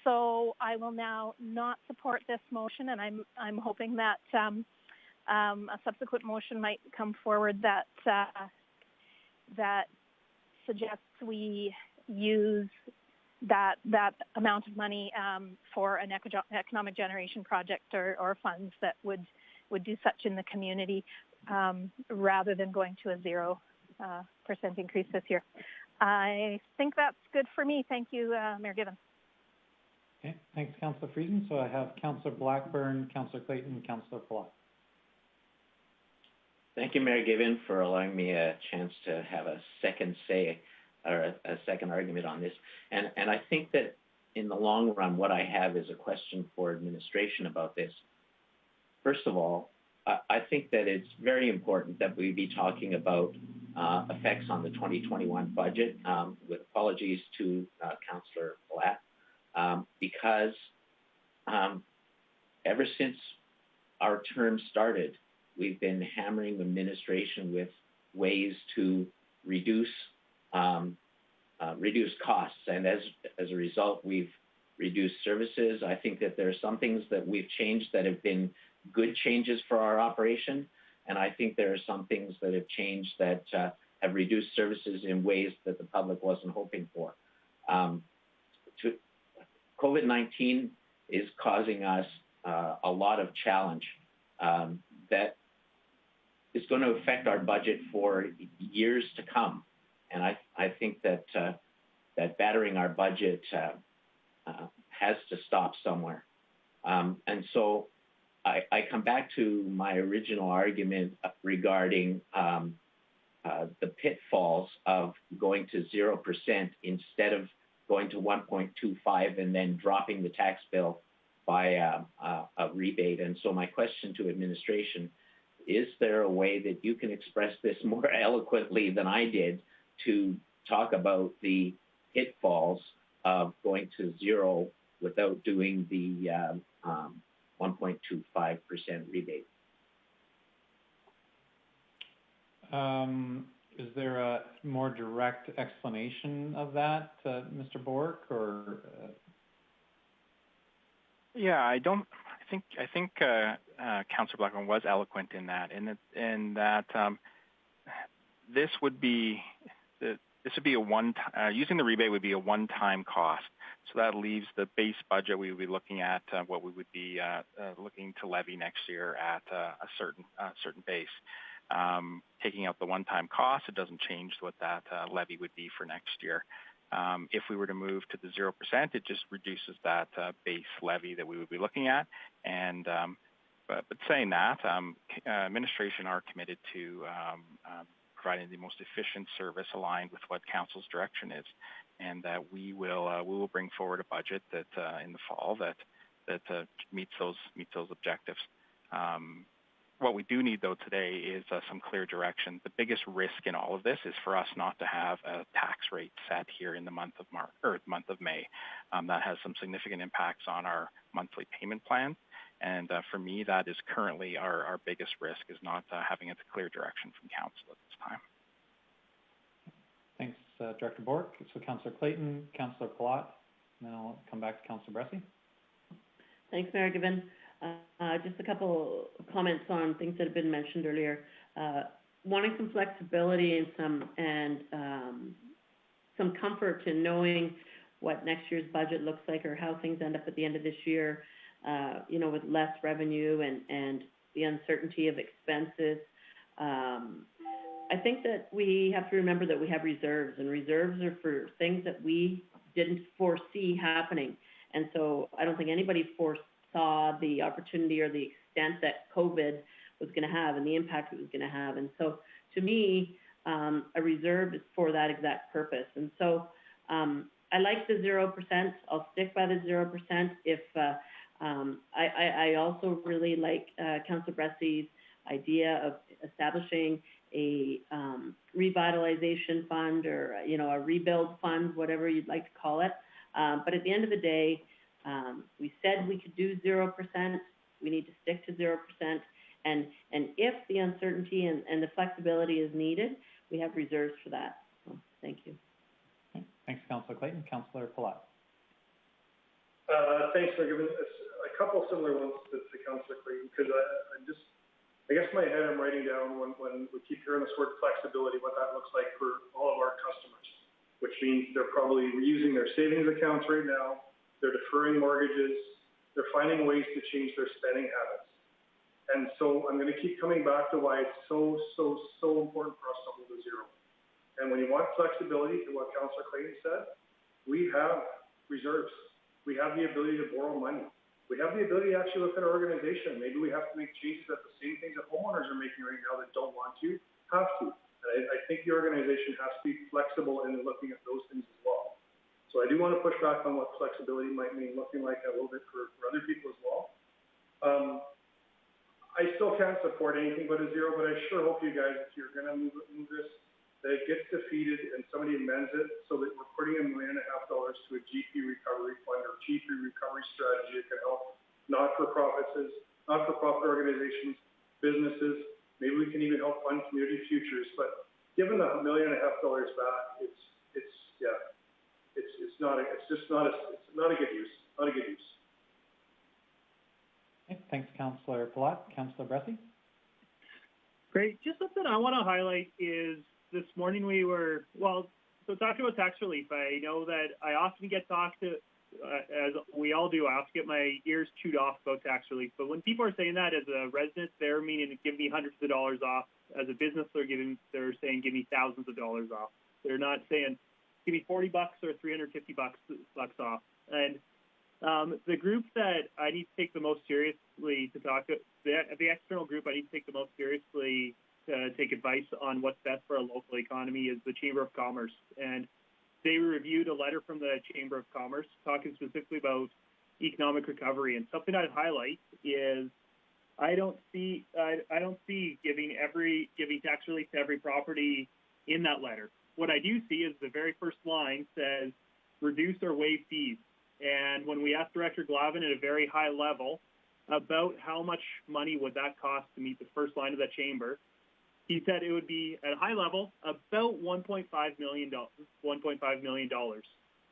So I will now not support this motion, and I'm hoping that a subsequent motion might come forward that suggests we use that amount of money for an economic generation project or funds that would do such in the community, rather than going to a 0% increase this year. I think that's good for me. Thank you, Mayor Given. Okay, thanks, Councillor Frieden. So I have Councillor Blackburn, Councillor Clayton, and Councillor Palat. Thank you, Mayor Given, for allowing me a chance to have a second say or a second argument on this. And I think that in the long run, what I have is a question for administration about this. First of all, I think that it's very important that we be talking about effects on the 2021 budget, with apologies to Councillor Palat, because ever since our term started, we've been hammering the administration with ways to reduce costs, and as a result, we've reduced services. I think that there are some things that we've changed that have been good changes for our operation, and I think there are some things that have changed that have reduced services in ways that the public wasn't hoping for. COVID-19 is causing us a lot of challenge that is going to affect our budget for years to come, and I think that that battering our budget has to stop somewhere, and so I come back to my original argument regarding the pitfalls of going to 0% instead of going to 1.25 and then dropping the tax bill by a rebate. And so my question to administration, is there a way that you can express this more eloquently than I did to talk about the pitfalls of going to 0 without doing the 1.25% rebate? Is there a more direct explanation of that, Mr. Bork, or? Yeah, I think Councillor Blackman was eloquent in that, this would be a using the rebate would be a one-time cost. So that leaves the base budget. We would be looking at what we would be looking to levy next year at a certain base. Taking out the one-time cost, it doesn't change what that levy would be for next year. If we were to move to the 0%, it just reduces that base levy that we would be looking at. And but saying that, administration are committed to providing the most efficient service aligned with what council's direction is, and that we will bring forward a budget that in the fall that meets those objectives. What we do need, though, today is some clear direction. The biggest risk in all of this is for us not to have a tax rate set here in the month of March or month of May. That has some significant impacts on our monthly payment plan. And for me, that is currently our biggest risk, is not having a clear direction from council at this time. Thanks, Director Bork. So Councillor Clayton, Councillor Palat, and then I'll come back to Councillor Bressie. Thanks, Mayor Given. Just a couple of comments on things that have been mentioned earlier. Wanting some flexibility and some comfort in knowing what next year's budget looks like, or how things end up at the end of this year, with less revenue and the uncertainty of expenses. I think that we have to remember that we have reserves, and reserves are for things that we didn't foresee happening. And so I don't think anybody foresaw the opportunity or the extent that COVID was going to have and the impact it was going to have. And so to me, a reserve is for that exact purpose. And so I like the 0%. I'll stick by the 0%. If I also really like Councillor Bressie's idea of establishing a revitalization fund, or a rebuild fund, whatever you'd like to call it. But at the end of the day, we said we could do 0%. We need to stick to 0%. And if the uncertainty and the flexibility is needed, we have reserves for that. So, thank you. Okay. Thanks, Councillor Clayton. Councillor Palat. Thanks for giving us a couple similar ones to Councillor Clayton, because I guess in my head I'm writing down when we keep hearing this word flexibility, what that looks like for all of our customers, which means they're probably reusing their savings accounts right now, they're deferring mortgages, they're finding ways to change their spending habits. And so I'm going to keep coming back to why it's so important for us to hold a zero. And when you want flexibility, to what Councillor Clayton said, we have reserves. We have the ability to borrow money. We have the ability to actually look at our organization. Maybe we have to make changes at the same things that homeowners are making right now that don't want to, have to. And I think the organization has to be flexible in looking at those things as well. So I do want to push back on what flexibility might mean looking like a little bit for other people as well. I still can't support anything but a zero, but I sure hope you guys, if you're going to move this, that it gets defeated and somebody amends it so that we're putting $1.5 million to a GP recovery fund or GP recovery strategy that can help not-for-profit organizations, businesses. Maybe we can even help fund community futures. But given the $1.5 million back, it's not a good use. Not a good use. Okay, thanks, Councillor Palat. Councillor Bressie. Great. Just something I want to highlight is this morning so talking about tax relief, I know that I often get talked to, as we all do, I often get my ears chewed off about tax relief. But when people are saying that as a resident, they're meaning to give me hundreds of dollars off. As a business, they're saying give me thousands of dollars off. They're not saying give me $40 or $350 off. And the group that I need to take the most seriously to talk to, the external group I need to take the most seriously to take advice on what's best for our local economy is the Chamber of Commerce. And they reviewed a letter from the Chamber of Commerce talking specifically about economic recovery. And something I'd highlight is I don't see giving tax relief to every property in that letter. What I do see is the very first line says reduce or waive fees. And when we asked Director Glavin at a very high level about how much money would that cost to meet the first line of that chamber, he said it would be at a high level about $1.5 million,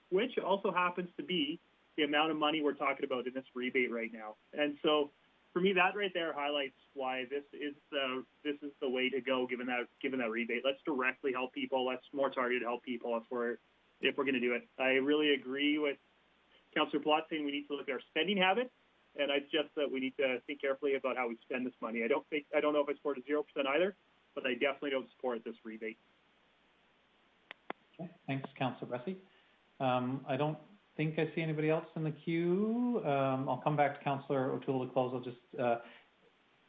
which also happens to be the amount of money we're talking about in this rebate right now. And so for me, that right there highlights why this is the way to go, given that rebate. Let's directly help people. Let's more targeted help people if we're going to do it. I really agree with Councillor Plott saying we need to look at our spending habits, and I suggest that we need to think carefully about how we spend this money. I don't know if I support a 0% either, but I definitely don't support this rebate. Okay, thanks, Councillor Bressie. I don't think I see anybody else in the queue. I'll come back to Councillor O'Toole to close. I'll just,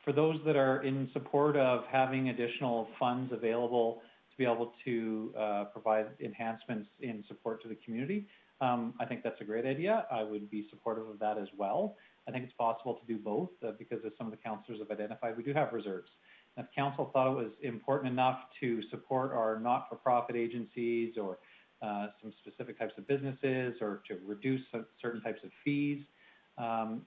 for those that are in support of having additional funds available to be able to provide enhancements in support to the community, I think that's a great idea. I would be supportive of that as well. I think it's possible to do both because as some of the councillors have identified, we do have reserves. And if council thought it was important enough to support our not-for-profit agencies or some specific types of businesses or to reduce certain types of fees,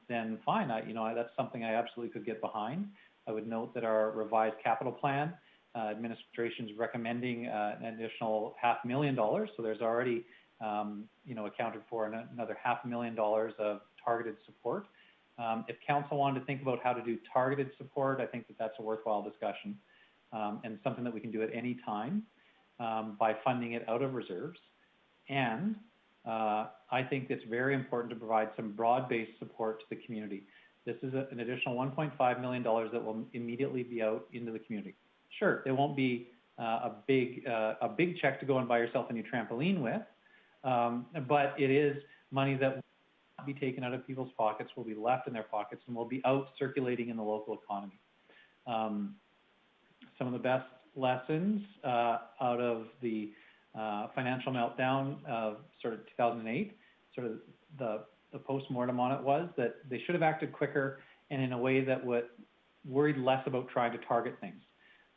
then fine. That's something I absolutely could get behind. I would note that our revised capital plan, administration's recommending an additional $500,000. So there's already, accounted for another $500,000 of targeted support. If council wanted to think about how to do targeted support, I think that that's a worthwhile discussion and something that we can do at any time by funding it out of reserves. And I think it's very important to provide some broad-based support to the community. This is an additional $1.5 million that will immediately be out into the community. Sure, it won't be a big check to go and buy yourself a new trampoline with, but it is money that will not be taken out of people's pockets, will be left in their pockets, and will be out circulating in the local economy. Some of the best lessons out of the financial meltdown of sort of 2008, sort of the post-mortem on it was that they should have acted quicker and in a way that would worried less about trying to target things.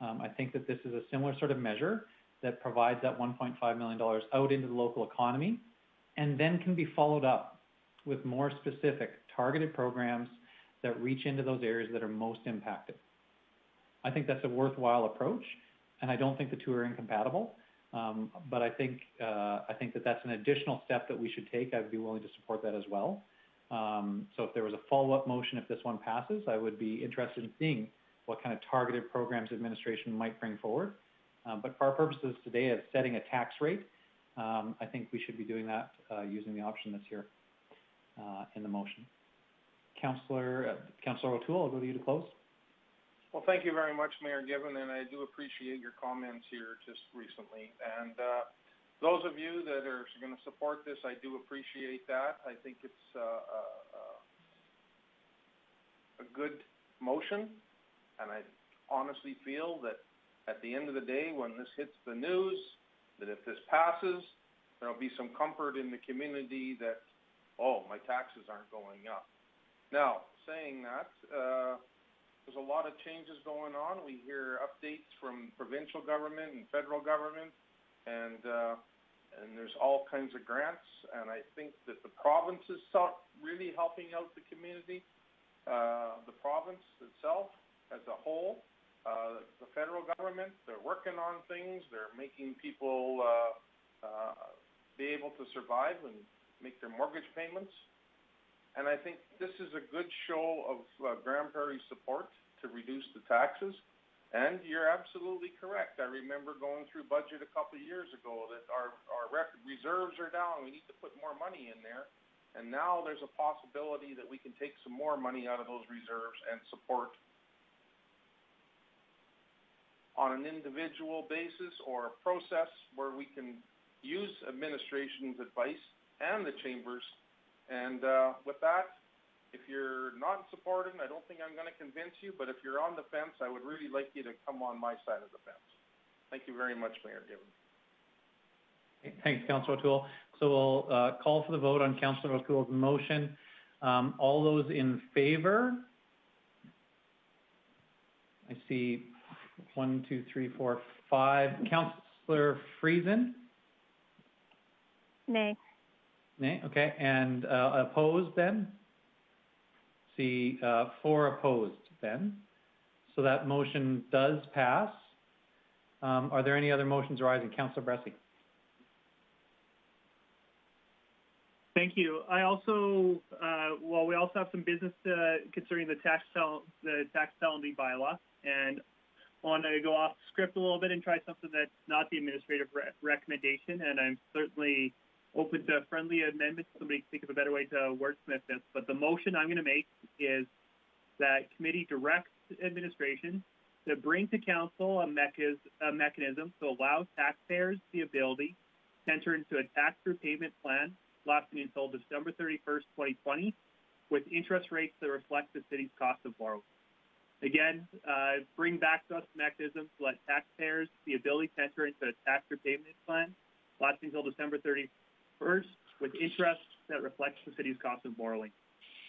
I think that this is a similar sort of measure that provides that $1.5 million out into the local economy and then can be followed up with more specific targeted programs that reach into those areas that are most impacted. I think that's a worthwhile approach, and I don't think the two are incompatible. But I think that that's an additional step that we should take. I'd be willing to support that as well. So if there was a follow-up motion, if this one passes, I would be interested in seeing what kind of targeted programs administration might bring forward. But for our purposes today of setting a tax rate, I think we should be doing that using the option that's here in the motion. Councillor O'Toole, I'll go to you to close. Well, thank you very much, Mayor Given, and I do appreciate your comments here just recently. And those of you that are going to support this, I do appreciate that. I think it's a good motion, and I honestly feel that at the end of the day, when this hits the news, that if this passes, there'll be some comfort in the community that, oh, my taxes aren't going up. Now, saying that, there's a lot of changes going on. We hear updates from provincial government and federal government, and there's all kinds of grants. And I think that the province is really helping out the community. The province itself as a whole, the federal government, they're working on things. They're making people be able to survive and make their mortgage payments. And I think this is a good show of Grande Prairie support to reduce the taxes. And you're absolutely correct. I remember going through budget a couple of years ago that our reserves are down. We need to put more money in there. And now there's a possibility that we can take some more money out of those reserves and support on an individual basis or a process where we can use administration's advice and the chambers. And with that, if you're not supporting, I don't think I'm going to convince you, but if you're on the fence, I would really like you to come on my side of the fence. Thank you very much, Mayor Given. Thanks, Councillor O'Toole. So we'll call for the vote on Councillor O'Toole's motion. All those in favor? I see 1, 2, 3, 4, 5. Councillor Friesen? Nay. Nay, okay. And opposed then? See 4 opposed then. So that motion does pass. Are there any other motions arising? Councillor Bressie. Thank you. I also, we also have some business concerning the tax penalty bylaw, and want to go off script a little bit and try something that's not the administrative recommendation, and I'm certainly open to friendly amendments. Somebody think of a better way to wordsmith this, but the motion I'm going to make is that committee directs administration to bring to council a mechanism to allow taxpayers the ability to enter into a tax repayment plan lasting until December 31st, 2020, with interest rates that reflect the city's cost of borrowing. Again, bring back to us mechanisms to let taxpayers the ability to enter into a tax repayment plan lasting until December 31st, with interest that reflects the city's cost of borrowing.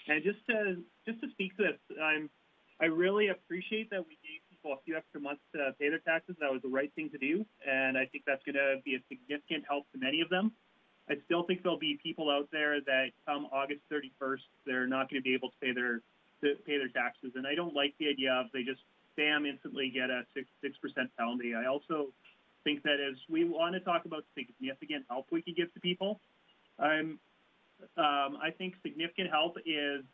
And just to speak to this, I really appreciate that we gave people a few extra months to pay their taxes. That was the right thing to do, and I think that's going to be a significant help to many of them. I still think there'll be people out there that come August 31st, they're not going to be able to pay their taxes. And I don't like the idea of they just instantly get a 6% penalty. I also think that as we want to talk about significant help we can give to people, I think significant help is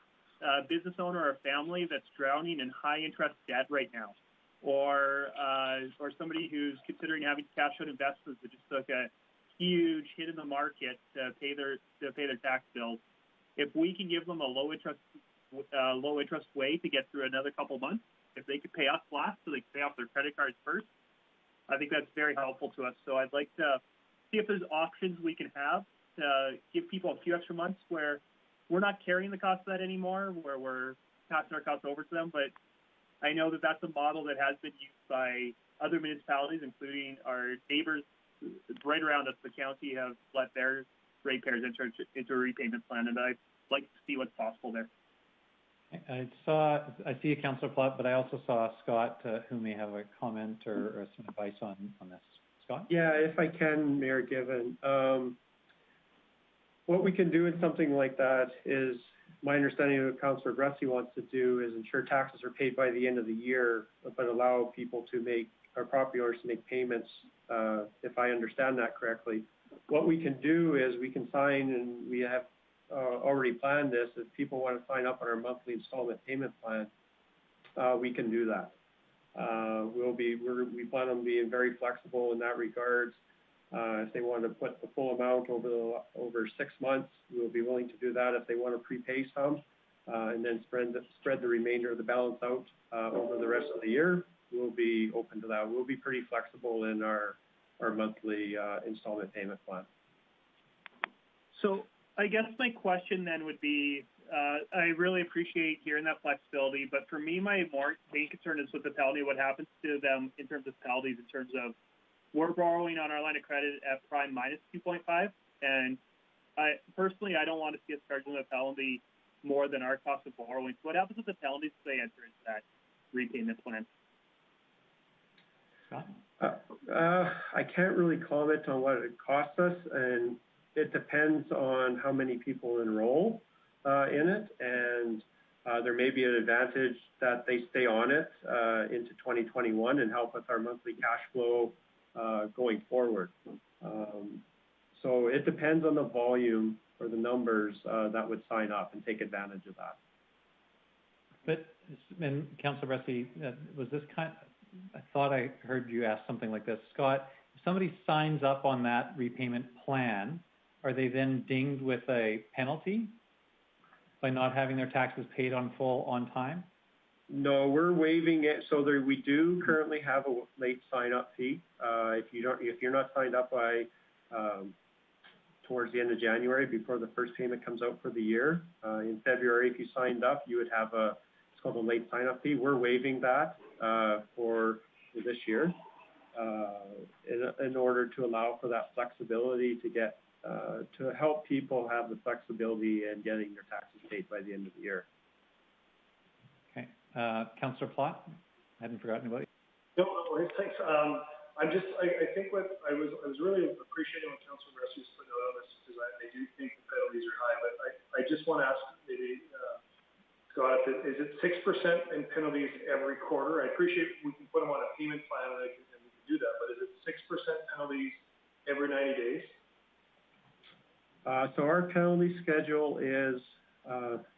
a business owner or a family that's drowning in high interest debt right now, or somebody who's considering having cash out investments that just took a huge hit in the market to pay their tax bills. If we can give them a low interest way to get through another couple months, if they could pay us last so they can pay off their credit cards first, I think that's very helpful to us. So I'd like to see if there's options we can have to give people a few extra months where we're not carrying the cost of that anymore, where we're passing our costs over to them. But I know that that's a model that has been used by other municipalities, including our neighbors right around us. The county have let their ratepayers enter into a repayment plan, and I'd like to see what's possible there. I see a Councillor Platt, but I also saw Scott who may have a comment or some advice on this. Scott? Yeah, if I can, Mayor Given. What we can do in something like that is, my understanding of what Councillor Bressie wants to do is ensure taxes are paid by the end of the year, but allow people to make, our property owners to make payments, if I understand that correctly. What we can do is we can sign, and we have already planned this, if people want to sign up on our monthly installment payment plan, we can do that. We plan on being very flexible in that regard. If they want to put the full amount over 6 months, we'll be willing to do that. If they want to prepay some, and then spread the remainder of the balance out over the rest of the year, we'll be open to that. We'll be pretty flexible in our monthly installment payment plan. So I guess my question then would be, I really appreciate hearing that flexibility, but for me, my main concern is with the penalty, what happens to them in terms of penalties, in terms of we're borrowing on our line of credit at prime minus 2.5, and I don't want to see us charging a penalty more than our cost of borrowing. So what happens with the penalties if they enter into that repayment plan? I can't really comment on what it costs us, and it depends on how many people enroll in it, and there may be an advantage that they stay on it into 2021 and help with our monthly cash flow going forward. So it depends on the volume or the numbers that would sign up and take advantage of that. But, and Councillor Bressie, was this I thought I heard you ask something like this. Scott, if somebody signs up on that repayment plan, are they then dinged with a penalty by not having their taxes paid on full on time? No, we're waiving it. So we do currently have a late sign-up fee. If you're not signed up by towards the end of January, before the first payment comes out for the year, in February, if you signed up, you would have it's called a late sign-up fee. We're waiving that for this year in order to allow for that flexibility to get to help people have the flexibility in getting their taxes paid by the end of the year. Okay, Councillor Platt, I hadn't forgotten about you. No worries, thanks. I think what I was really appreciating what Councillor Bressie was putting out on this, because I do think the penalties are high, but I just want to ask maybe Scott, is it 6% in penalties every quarter? I appreciate we can put them on a payment plan and we can do that, but penalties every 90 days? So our penalty schedule is,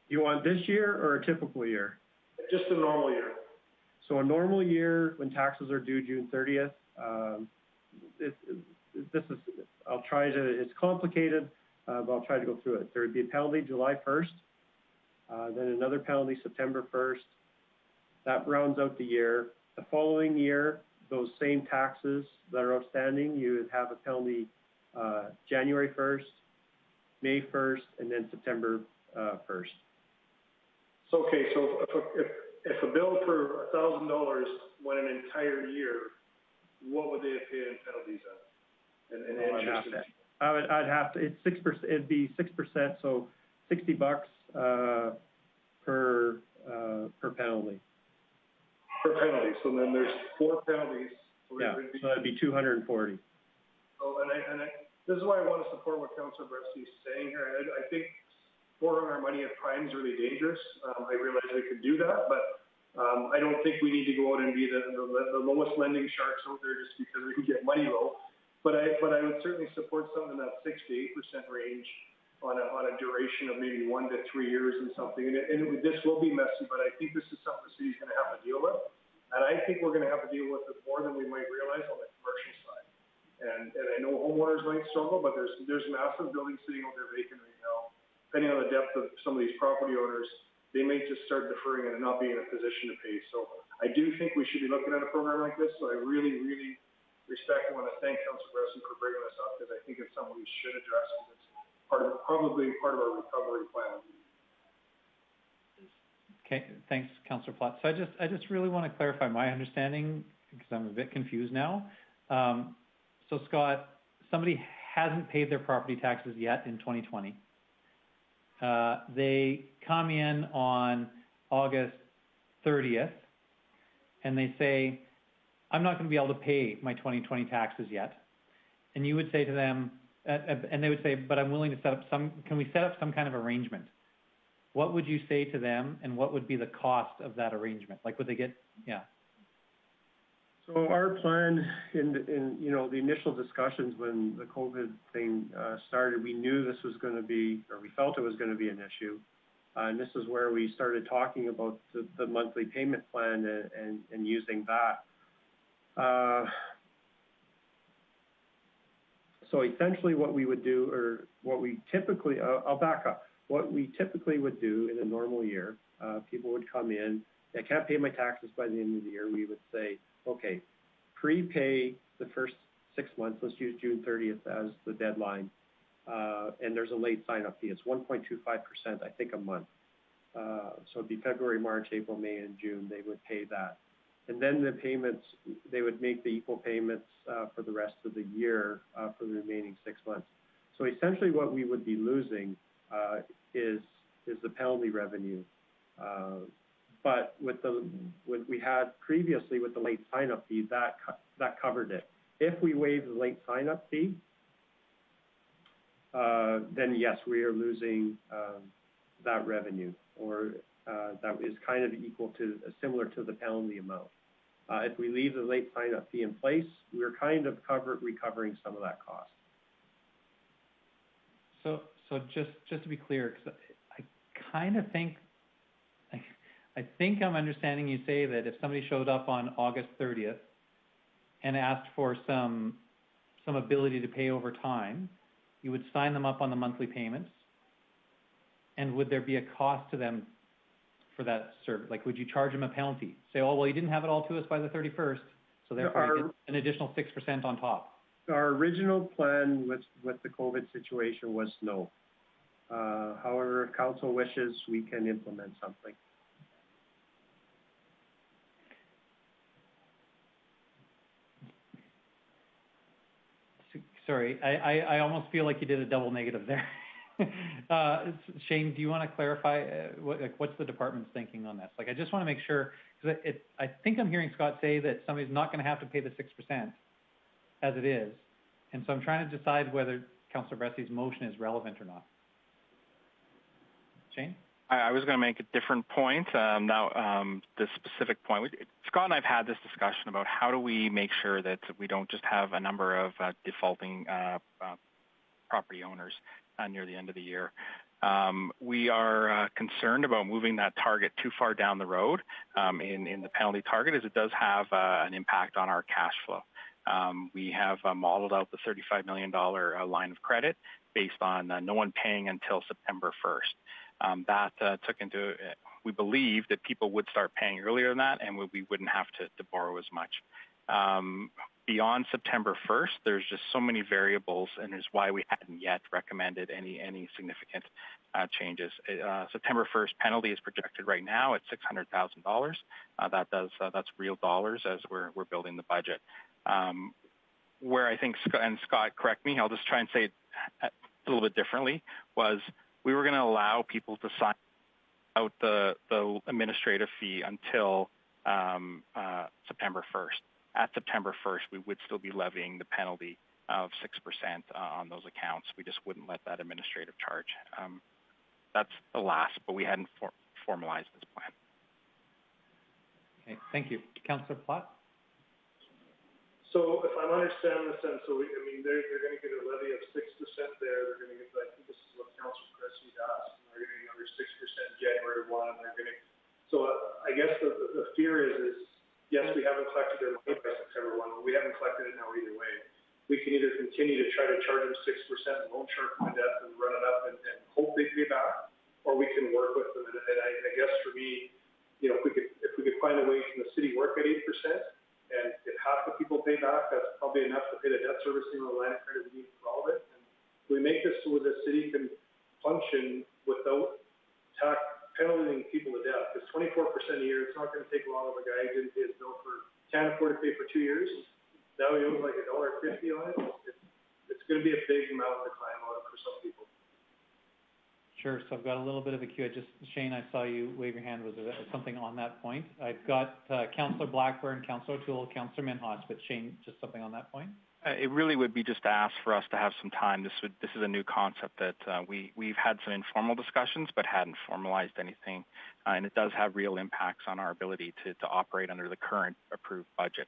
you want this year or a typical year? Just a normal year. So a normal year, when taxes are due June 30th, it's complicated, but I'll try to go through it. There would be a penalty July 1st, then another penalty September 1st. That rounds out the year. The following year, those same taxes that are outstanding, you would have a penalty January 1st, May 1st, and then September 1st. So, okay, so if a bill for $1,000 went an entire year, what would they have paid in penalties then? And interest? I'd have to, it's 6%, it'd be 6%, so $60 per penalty. Per penalty, so then there's 4 penalties. So yeah, so that'd be 240. So, this is why I want to support what Councillor Bresty is saying here. I think pouring our money at crime is really dangerous. I realize we could do that, but I don't think we need to go out and be the lowest lending sharks out there just because we can get money low. But I would certainly support something in that 6 to 8% range on a duration of maybe 1 to 3 years and something. This will be messy, but I think this is something the city's going to have to deal with. And I think we're going to have to deal with it more than we might realize on the commercial side. And I know homeowners might struggle, but there's massive buildings sitting out there vacant right now. Depending on the depth of some of these property owners, they may just start deferring it and not be in a position to pay. So I do think we should be looking at a program like this. So I really, really respect and want to thank Councillor Bresson for bringing this up, because I think it's something we should address, because it's probably part of our recovery plan. Okay, thanks, Councillor Platt. So I just really want to clarify my understanding, because I'm a bit confused now. So Scott, somebody hasn't paid their property taxes yet in 2020. They come in on August 30th, and they say, I'm not going to be able to pay my 2020 taxes yet. And you would say to them, and they would say, but I'm willing to can we set up some kind of arrangement? What would you say to them, and what would be the cost of that arrangement? Like, would they get, yeah. So our plan in the initial discussions when the COVID thing started, we knew this was going to be, or we felt it was going to be an issue. And this is where we started talking about the monthly payment plan and using that. So essentially what we would do, or what we typically, I'll back up. What we typically would do in a normal year, people would come in, I can't pay my taxes by the end of the year. We would say, okay, prepay the first 6 months. Let's use June 30th as the deadline. And there's a late sign-up fee. It's 1.25%, I think, a month. So it'd be February, March, April, May, and June. They would pay that. And then the payments, they would make the equal payments for the rest of the year for the remaining 6 months. So essentially what we would be losing is the penalty revenue. But what we had previously with the late sign-up fee, that covered it. If we waive the late sign-up fee, then yes, we are losing that revenue, or that is kind of equal to, similar to the penalty amount. If we leave the late sign-up fee in place, we're kind of recovering some of that cost. So just to be clear, because I kind of think, I think I'm understanding you say that if somebody showed up on August 30th and asked for some ability to pay over time, you would sign them up on the monthly payments. And would there be a cost to them for that service? Like, would you charge them a penalty? Say, oh, well, you didn't have it all to us by the 31st, so therefore you get an additional 6% on top. Our original plan with the COVID situation was no. However, if council wishes, we can implement something. Sorry, I almost feel like you did a double negative there. Shane, do you want to clarify what's the department's thinking on this? Like, I just want to make sure, because I think I'm hearing Scott say that somebody's not going to have to pay the 6% as it is, and so I'm trying to decide whether Councillor Bressy's motion is relevant or not. Shane? I was going to make a different point. This specific point, Scott and I have had this discussion about how do we make sure that we don't just have a number of defaulting property owners near the end of the year. We are concerned about moving that target too far down the road in the penalty target, as it does have an impact on our cash flow. We have modeled out the $35 million line of credit based on no one paying until September 1st. That took into, we believe that people would start paying earlier than that, and we wouldn't have to borrow as much. Beyond September 1st, there's just so many variables, and is why we hadn't yet recommended any significant changes. September 1st penalty is projected right now at $600,000. That's real dollars as we're building the budget. Where I think, and Scott, correct me, I'll just try and say it a little bit differently, was we were going to allow people to sign out the administrative fee until September 1st. At September 1st, we would still be levying the penalty of 6% on those accounts. We just wouldn't let that administrative charge. That's the last, but we hadn't formalized this plan. Okay, thank you. Councillor Platt? So if I'm understanding this, then, so they're going to get a levy of 6% there. They're going to get, I think this is what Councillor Cressy asked, and they're going to get another 6% January 1. And they're going to. So I guess the fear is yes, we haven't collected their money by September 1, but we haven't collected it now either way. We can either continue to try to charge them 6% loan shark to death and run it up and hope they pay back, or we can work with them. And I guess for me, if we could find a way, can the city work at 8%? And if half the people pay back, that's probably enough to pay the debt servicing on the line of credit we need for all of it. And we make this so the city can function without penalizing people to death. Because 24% a year, it's not going to take long of a guy who didn't pay his bill can't afford to pay for 2 years. Now he owes like $1.50 on it. It's going to be a big mountain to climb out for some people. Sure, so I've got a little bit of a queue. Shane, I saw you wave your hand. Was there something on that point? I've got Councillor Blackburn, Councillor O'Toole, Councillor Minhas, but Shane, just something on that point? It really would be just to ask for us to have some time. This is a new concept that we've had some informal discussions, but hadn't formalized anything, and it does have real impacts on our ability to operate under the current approved budget.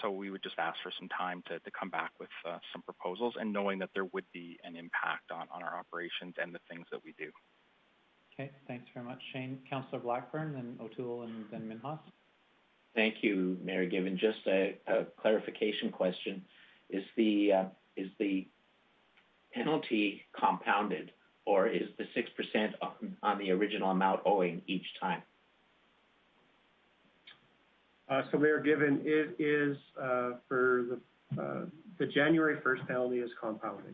So we would just ask for some time to come back with some proposals, and knowing that there would be an impact on our operations and the things that we do. Okay, thanks very much, Shane. Councillor Blackburn, then O'Toole, and then Minhas. Thank you, Mayor Given. Just a clarification question. Is the penalty compounded, or is the 6% on the original amount owing each time? So Mayor Given, it is for the January 1st penalty is compounding.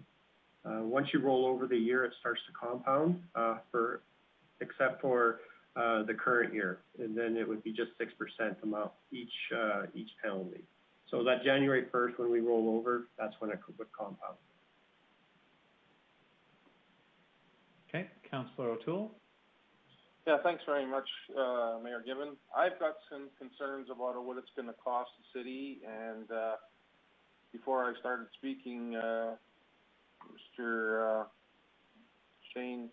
Once you roll over the year, it starts to compound except for the current year, and then it would be just 6% amount each penalty. So that January 1st, when we roll over, that's when it would compound. Okay, Councillor O'Toole. Yeah, thanks very much, Mayor Given. I've got some concerns about what it's going to cost the city, and before I started speaking, Mr. Shane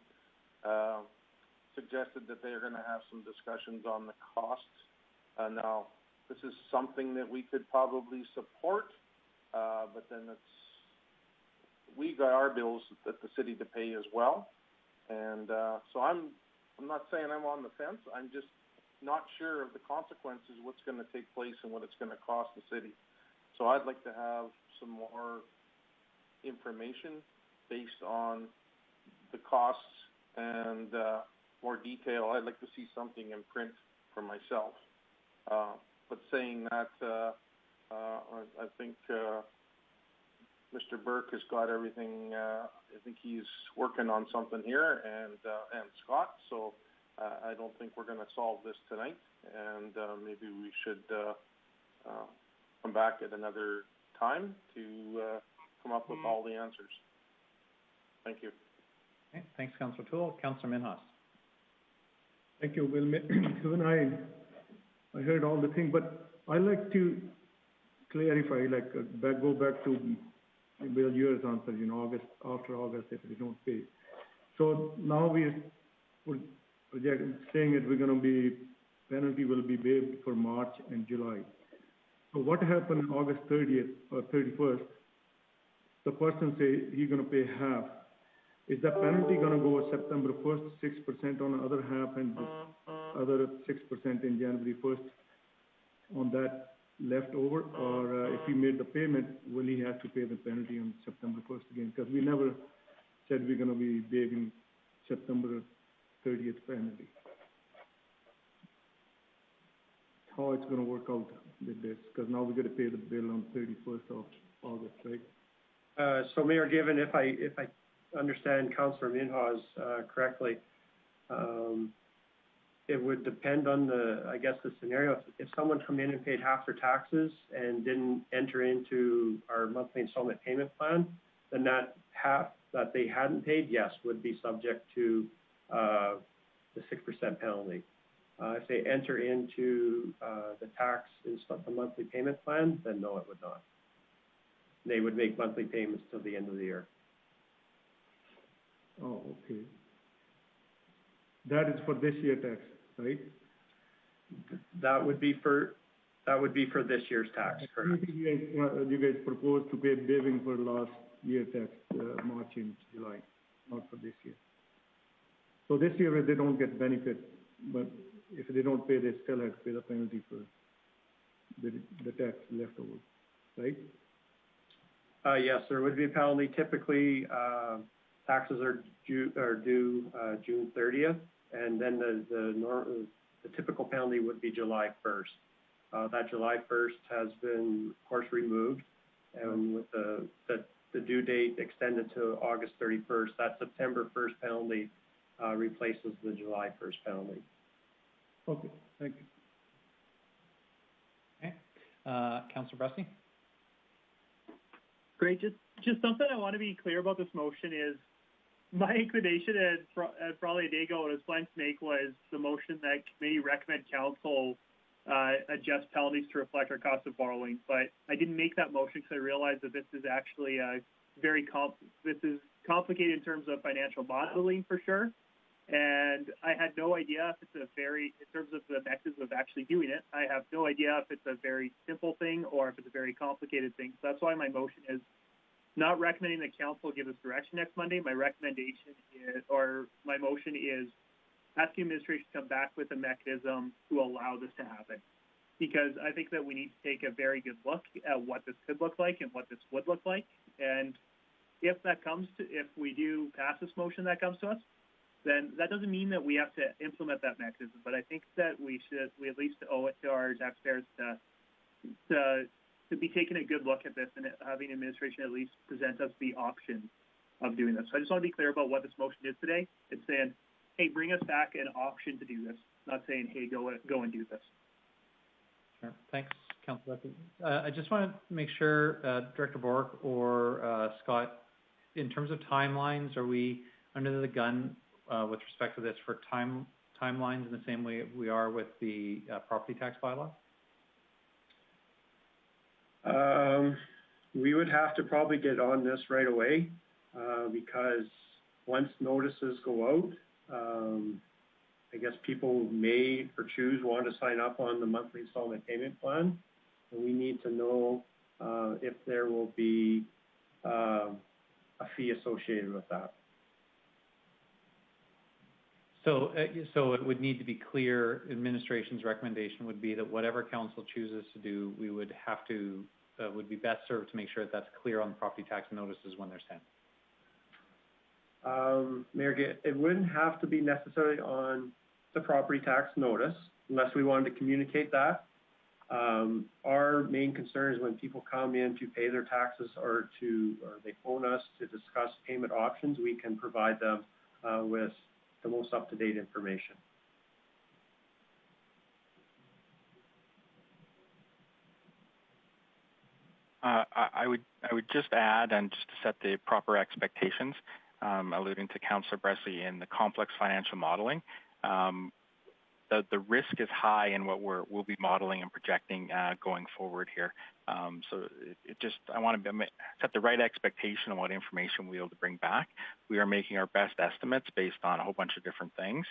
suggested that they're going to have some discussions on the costs. Now, this is something that we could probably support, but then we got our bills at the city to pay as well, and so I'm not saying I'm on the fence. I'm just not sure of the consequences, what's going to take place and what it's going to cost the city. So I'd like to have some more information based on the costs and more detail. I'd like to see something in print for myself. But saying that, I think Mr. Burke has got everything. I think he's working on something here, and Scott. So I don't think we're going to solve this tonight, and maybe we should come back at another time to come up with all the answers. Thank you. Okay, thanks, Councillor O'Toole. Councillor Minhas. Thank you, Will. Even I heard all the things, but I like to clarify, go back to Will, yours answer, August, after August, if we don't pay. So now we're saying that penalty will be waived for March and July. So what happened August 30th or 31st? The person say he's gonna pay half. Is the penalty gonna go September 1st, 6% on the other half, and the other 6% in January 1st on that leftover? Or if he made the payment, will he have to pay the penalty on September 1st again? Because we never said we're gonna be waiving September 30th penalty. How it's gonna work out with this? Because now we got to pay the bill on 31st of August, right? So Mayor Given, if I understand Councillor Minhas correctly, it would depend on the scenario. If someone come in and paid half their taxes and didn't enter into our monthly installment payment plan, then that half that they hadn't paid, yes, would be subject to the 6% penalty. If they enter into the monthly payment plan, then no, it would not. They would make monthly payments till the end of the year. Oh, okay. That is for this year tax, right? That would be for this year's tax, correct? You guys propose to pay waiving for last year tax, March and July, not for this year. So this year they don't get benefit, but if they don't pay, they still have to pay the penalty for the tax leftover, right? Yes, there would be a penalty. Typically, taxes are due June 30th, and then the typical penalty would be July 1st. That July 1st has been, of course, removed, and with the due date extended to August 31st, that September 1st penalty replaces the July 1st penalty. Okay, thank you. Okay, Councillor Bressy? Great. Just something I want to be clear about this motion is my inclination, and probably a day ago, what I was planning to make was the motion that committee recommend council adjust penalties to reflect our cost of borrowing. But I didn't make that motion because I realized that this is actually this is complicated in terms of financial modeling for sure. And I had no idea if it's in terms of the mechanism of actually doing it, I have no idea if it's a very simple thing or if it's a very complicated thing. So that's why my motion is not recommending that council give us direction next Monday. My recommendation is, or my motion is asking administration to come back with a mechanism to allow this to happen. Because I think that we need to take a very good look at what this could look like and what this would look like. And if we do pass this motion that comes to us, then that doesn't mean that we have to implement that mechanism. But I think that we at least owe it to our taxpayers to be taking a good look at this and having administration at least present us the option of doing this. So I just want to be clear about what this motion is today. It's saying, hey, bring us back an option to do this, not saying, hey, go and do this. Sure. Thanks, Councillor Bressy. I just want to make sure, Director Bork or Scott, in terms of timelines, are we under the gun with respect to this for timelines in the same way we are with the property tax bylaw? We would have to probably get on this right away because once notices go out, I guess people may or want to sign up on the monthly installment payment plan. And we need to know if there will be a fee associated with that. So it would need to be clear, administration's recommendation would be that whatever council chooses to do, we would have to, would be best served to make sure that that's clear on the property tax notices when they're sent. Mayor, it wouldn't have to be necessarily on the property tax notice unless we wanted to communicate that. Our main concern is when people come in to pay their taxes or they phone us to discuss payment options, we can provide them with the most up-to-date information. I would just add, and just to set the proper expectations, alluding to Councillor Bressy in the complex financial modeling, the risk is high in what we'll be modeling and projecting going forward here. So I want to set the right expectation on what information we'll be able to bring back. We are making our best estimates based on a whole bunch of different things.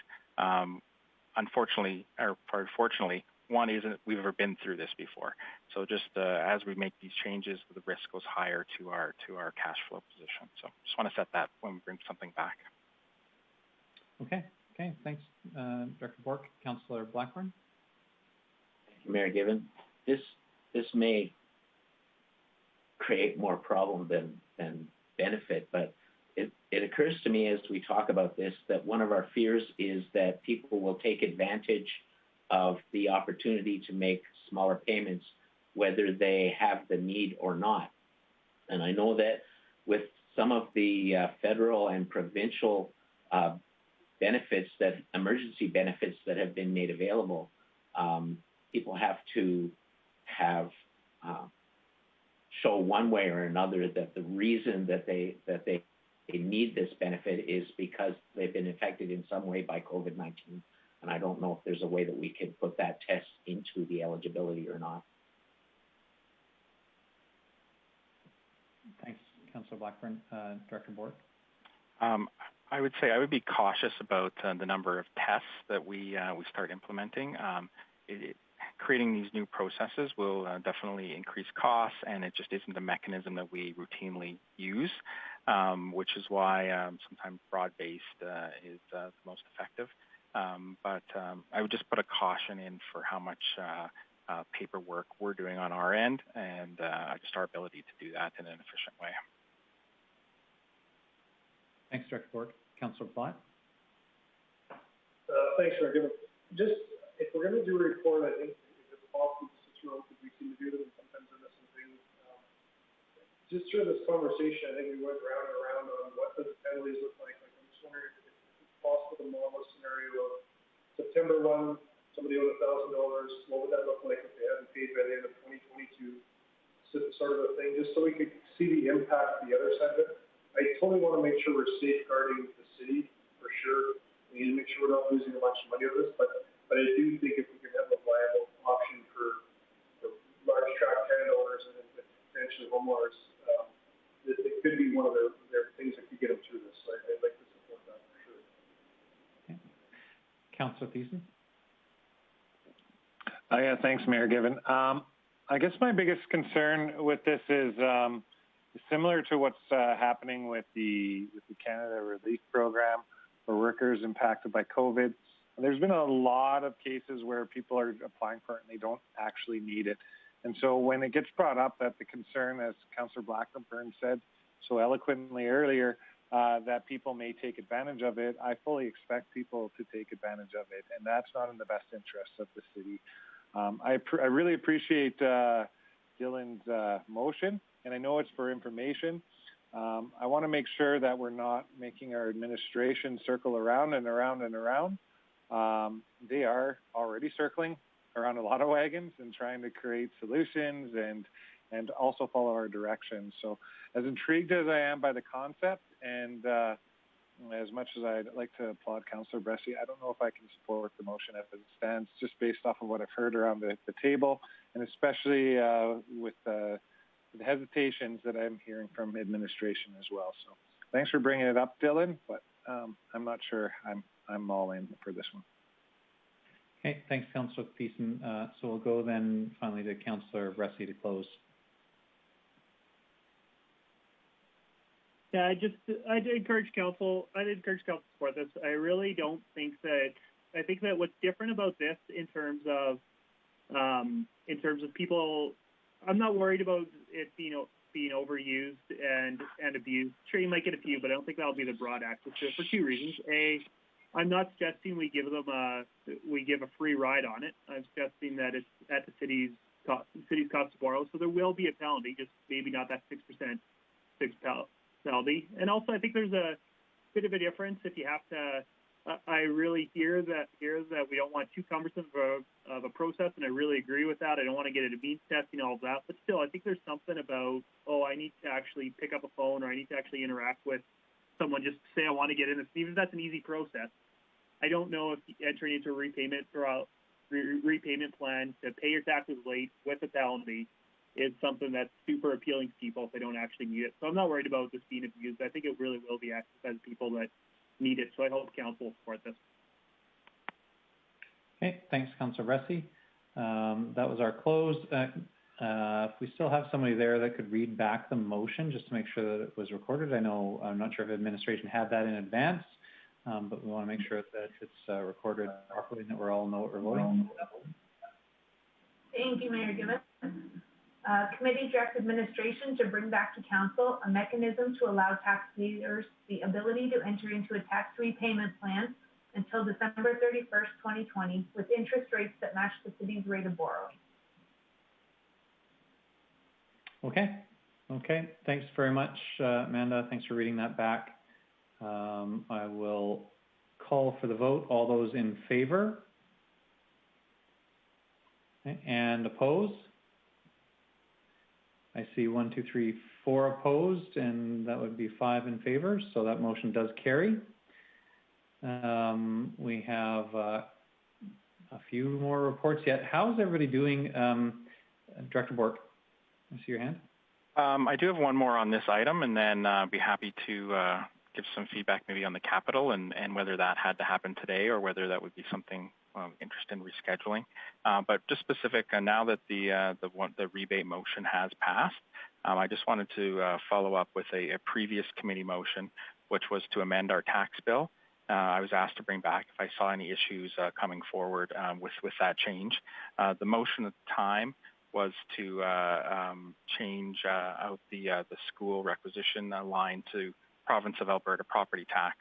Unfortunately, or fortunately, one isn't we've ever been through this before. So just as we make these changes, the risk goes higher to our cash flow position. So just want to set that when we bring something back. Okay, thanks, Director Bork. Councillor Blackburn. Thank you, Mayor Given. This may create more problem than benefit, but it occurs to me as we talk about this that one of our fears is that people will take advantage of the opportunity to make smaller payments, whether they have the need or not. And I know that with some of the federal and provincial emergency benefits that have been made available, people have to show one way or another that the reason that they need this benefit is because they've been affected in some way by COVID-19. And I don't know if there's a way that we can put that test into the eligibility or not. Thanks, Councillor Blackburn. Director Bork. I would say I would be cautious about the number of tests that we start implementing. Creating these new processes will definitely increase costs, and it just isn't a mechanism that we routinely use, which is why sometimes broad-based is the most effective. But I would just put a caution in for how much paperwork we're doing on our end and just our ability to do that in an efficient way. Thanks, Director Bork. Councillor Platt. Thanks, Mayor Given. Just, if we're going to do a report, I think if it's possible to throw, because we seem to do them, sometimes we're missing things. Just through this conversation, I think we went round and around on what the penalties look like. I'm just wondering if it's possible to model a scenario of September 1, somebody owed $1,000. What would that look like if they hadn't paid by the end of 2022? Sort of a thing, just so we could see the impact of the other side of it. I totally want to make sure we're safeguarding the city, for sure. We need to make sure we're not losing a bunch of money on this, but I do think if we can have a viable option for large tract tenant owners and potentially homeowners, it could be one of their things that could get them through this. So I'd like to support that for sure. Okay. Councillor Thiessen. Yeah, thanks, Mayor Given. I guess my biggest concern with this is similar to what's happening with the Canada Relief Program for workers impacted by COVID. There's been a lot of cases where people are applying for it and they don't actually need it. And so when it gets brought up that the concern, as Councillor Blackburn said so eloquently earlier, that people may take advantage of it, I fully expect people to take advantage of it. And that's not in the best interest of the city. I really appreciate Dylan's motion, and I know it's for information. I want to make sure that we're not making our administration circle around and around and around. They are already circling around a lot of wagons and trying to create solutions and also follow our directions. So as intrigued as I am by the concept and as much as I'd like to applaud Councillor Bressie, I don't know if I can support the motion as it stands, just based off of what I've heard around the table, and especially with the hesitations that I'm hearing from administration as well. So thanks for bringing it up, Dylan, but I'm not sure I'm all in for this one. Okay, thanks, Councillor Thiessen. So we'll go then finally to Councillor Bressie to close. Yeah, I'd encourage council to support this. I really don't think I think that what's different about this in terms of people, I'm not worried about it being overused and abused. Sure, you might get a few, but I don't think that'll be the broad access to it for two reasons. A, I'm not suggesting we give a free ride on it. I'm suggesting that it's at the city's cost to borrow, so there will be a penalty, just maybe not that 6% penalty. And also, I think there's a bit of a difference if you have to. I really hear that we don't want too cumbersome of a process, and I really agree with that. I don't want to get into means testing, all of that, but still, I think there's something about, I need to actually pick up a phone, or I need to actually interact with someone just to say I want to get in this, even if that's an easy process. I don't know if entering into a repayment plan to pay your taxes late with a penalty is something that's super appealing to people if they don't actually need it. So I'm not worried about this being abused. I think it really will be accessed by people that need it. So I hope council will support this. Okay, thanks, Councillor Bressie. That was our close. If we still have somebody there that could read back the motion just to make sure that it was recorded. I'm not sure if administration had that in advance, but we want to make sure that it's recorded properly and that we all know what we're voting. Thank you, Mayor Gibbons. Committee directs administration to bring back to council a mechanism to allow taxpayers the ability to enter into a tax repayment plan until December 31st, 2020, with interest rates that match the city's rate of borrowing. Okay. Thanks very much, Amanda. Thanks for reading that back. I will call for the vote. All those in favor? Okay. And opposed? I see 1, 2, 3, 4 opposed, and that would be 5 in favor. So that motion does carry. We have a few more reports yet. How's everybody doing? Director Bork, I see your hand. I do have one more on this item, and then be happy to give some feedback maybe on the capital and whether that had to happen today or whether that would be something interested in rescheduling. But just specific, now that the rebate motion has passed, I just wanted to follow up with a previous committee motion, which was to amend our tax bill. I was asked to bring back if I saw any issues coming forward with that change. The motion at the time was to change out the school requisition line to Province of Alberta property tax.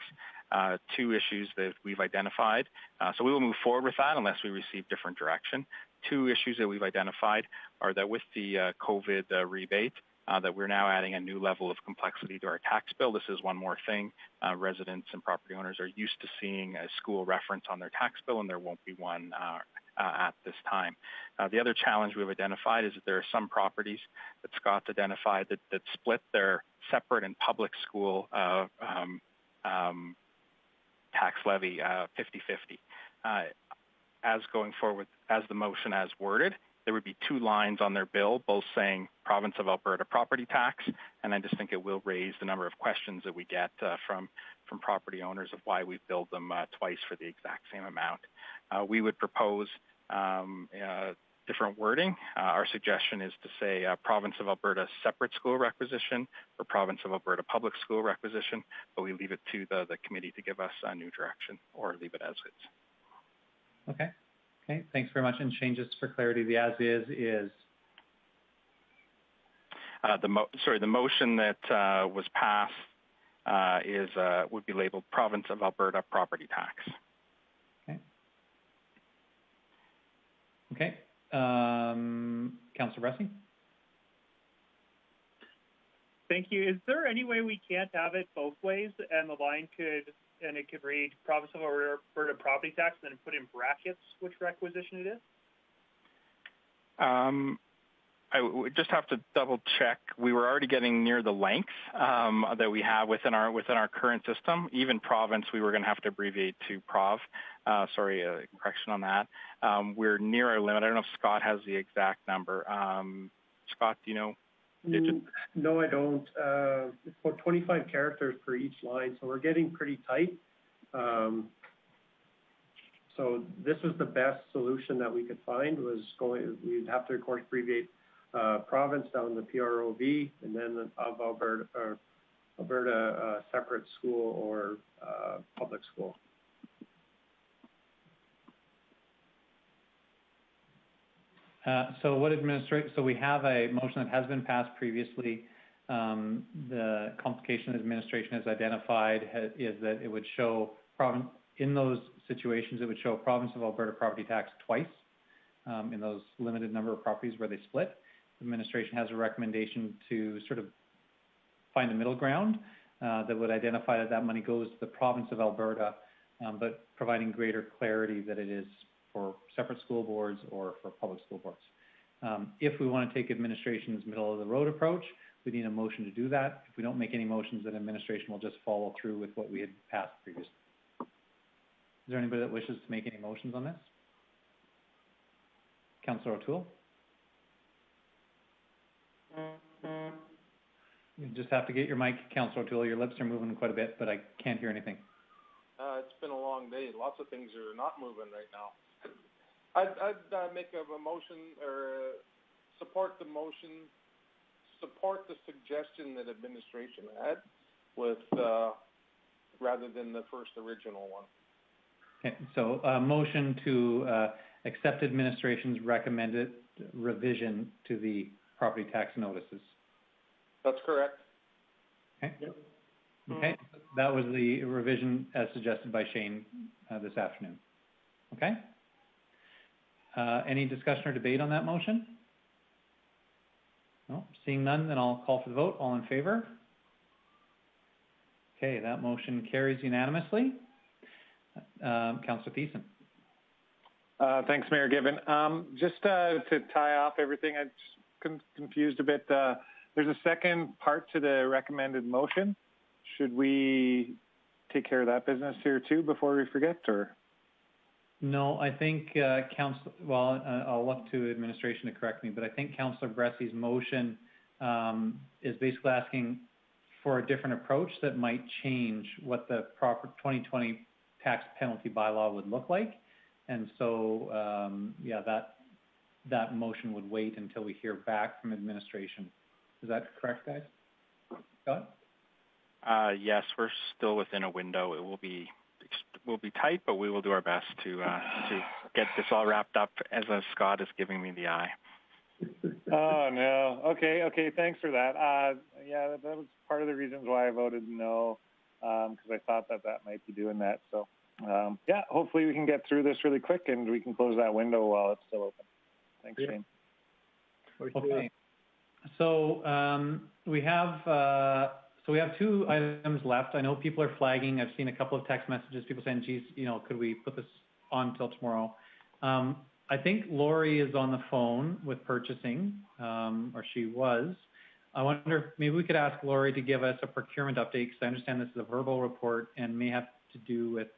2 issues that we've identified. So we will move forward with that unless we receive different direction. 2 issues that we've identified are that with the COVID rebate, that we're now adding a new level of complexity to our tax bill. This is one more thing. Residents and property owners are used to seeing a school reference on their tax bill, and there won't be one at this time. The other challenge we've identified is that there are some properties that Scott's identified that split their separate and public school tax levy 50-50. As going forward, as the motion as worded, there would be 2 lines on their bill, both saying Province of Alberta property tax, and I just think it will raise the number of questions that we get from property owners of why we've billed them twice for the exact same amount. We would propose different wording. Our suggestion is to say Province of Alberta separate school requisition or Province of Alberta public school requisition, but we leave it to the committee to give us a new direction or leave it as is. Okay, thanks very much. And changes for clarity, the as is? The motion that was passed would be labeled Province of Alberta property tax. Okay. Councillor Bressie? Thank you. Is there any way we can't have it both ways and the line could read Province of Alberta property tax and then put in brackets which requisition it is? I would just have to double check. We were already getting near the length that we have within our current system. Even province, we were going to have to abbreviate to prov. Correction on that. We're near our limit. I don't know if Scott has the exact number. Scott, do you know? No, I don't. It's about 25 characters per each line, so we're getting pretty tight. So this was the best solution that we could find. We'd have to, of course, abbreviate province down to PROV, and then of Alberta separate school or public school. So we have a motion that has been passed previously. The complication administration has identified is that it would show in those situations, it would show Province of Alberta property tax twice in those limited number of properties where they split. The administration has a recommendation to sort of find a middle ground that would identify that money goes to the Province of Alberta, but providing greater clarity that it is for separate school boards or for public school boards. If we want to take administration's middle of the road approach, we need a motion to do that. If we don't make any motions, then administration will just follow through with what we had passed previously. there anybody that wishes to make any motions on this? Councillor O'Toole? You just have to get your mic, Councillor O'Toole. Your lips are moving quite a bit, but I can't hear anything. It's been a long day. Lots of things are not moving right now. I'd make a motion or support the motion, support the suggestion that administration had with rather than the first original one. Okay, so motion to accept administration's recommended revision to the property tax notices. That's correct. Okay. Yep. Okay, that was the revision as suggested by Shane this afternoon. Okay. Any discussion or debate on that motion? No, seeing none, then I'll call for the vote. All in favor? Okay, that motion carries unanimously. Councillor Thiessen. Thanks, Mayor Given. Just to tie off everything, I'm just confused a bit. There's a second part to the recommended motion. Should we take care of that business here too before we forget, or? No, I think I'll look to administration to correct me, but I think Councillor Bressy's motion is basically asking for a different approach that might change what the proper 2020 tax penalty bylaw would look like. And so, yeah, that motion would wait until we hear back from administration. Is that correct, guys? Scott? Yes, we're still within a window. It will be tight, but we will do our best to get this all wrapped up as Scott is giving me the eye. Oh no. Okay. Thanks for that. Yeah, that was part of the reasons why I voted no, because I thought that might be doing that. So, yeah, hopefully we can get through this really quick and we can close that window while it's still open. Thanks, Shane. Okay. So we have two items left. I know people are flagging. I've seen a couple of text messages, people saying, geez, could we put this on till tomorrow? I think Lori is on the phone with purchasing, or she was. I wonder if maybe we could ask Lori to give us a procurement update, because I understand this is a verbal report and may have to do with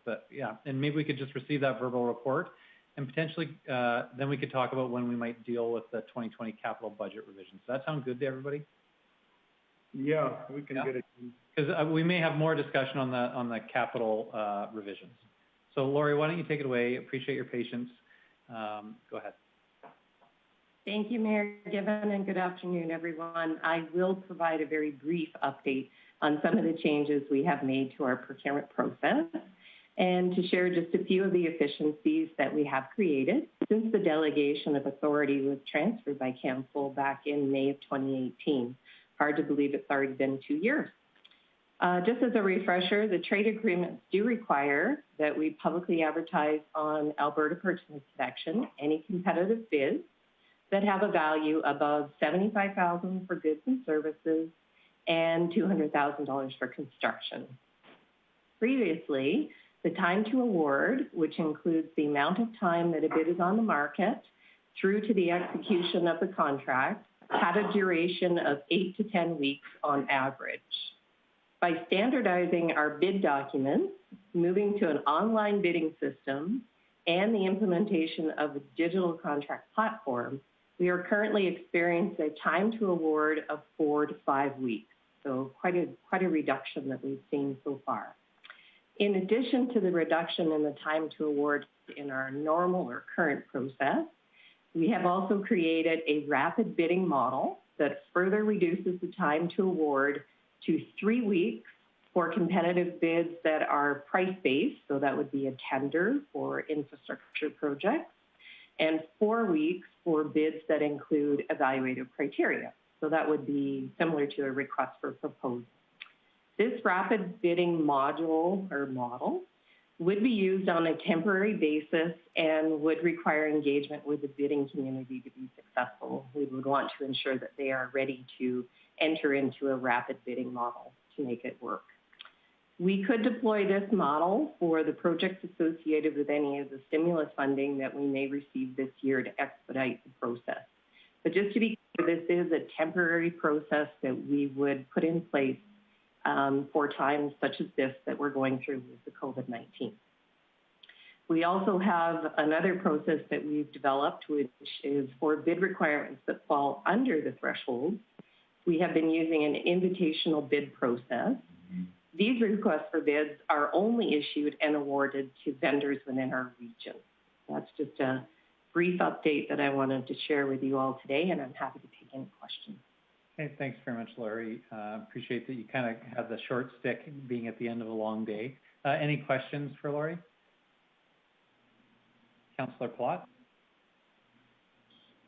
and maybe we could just receive that verbal report and potentially then we could talk about when we might deal with the 2020 capital budget revisions. Does that sound good to everybody? Yeah, we can get it. Because we may have more discussion on the capital revisions. So Lori, why don't you take it away? Appreciate your patience. Go ahead. Thank you, Mayor Given, and good afternoon, everyone. I will provide a very brief update on some of the changes we have made to our procurement process and to share just a few of the efficiencies that we have created since the delegation of authority was transferred by Council back in May of 2018. Hard to believe it's already been 2 years. Just as a refresher, the trade agreements do require that we publicly advertise on Alberta Purchasing Inspection any competitive bids that have a value above $75,000 for goods and services and $200,000 for construction. Previously, the time to award, which includes the amount of time that a bid is on the market through to the execution of the contract, had a duration of 8 to 10 weeks on average. By standardizing our bid documents, moving to an online bidding system, and the implementation of a digital contract platform, we are currently experiencing a time to award of 4 to 5 weeks. So quite a reduction that we've seen so far. In addition to the reduction in the time to award in our normal or current process, we have also created a rapid bidding model that further reduces the time to award to 3 weeks for competitive bids that are price-based, so that would be a tender for infrastructure projects, and 4 weeks for bids that include evaluative criteria. So that would be similar to a request for proposal. This rapid bidding module or model would be used on a temporary basis and would require engagement with the bidding community to be successful. We would want to ensure that they are ready to enter into a rapid bidding model to make it work. We could deploy this model for the projects associated with any of the stimulus funding that we may receive this year to expedite the process. But just to be clear, this is a temporary process that we would put in place for times such as this that we're going through with the COVID-19. We also have another process that we've developed, which is for bid requirements that fall under the threshold. We have been using an invitational bid process. These requests for bids are only issued and awarded to vendors within our region. That's just a brief update that I wanted to share with you all today, and I'm happy to take any questions. Okay, thanks very much, Lori. Appreciate that you kind of have the short stick being at the end of a long day. Any questions for Lori? Councillor Plott?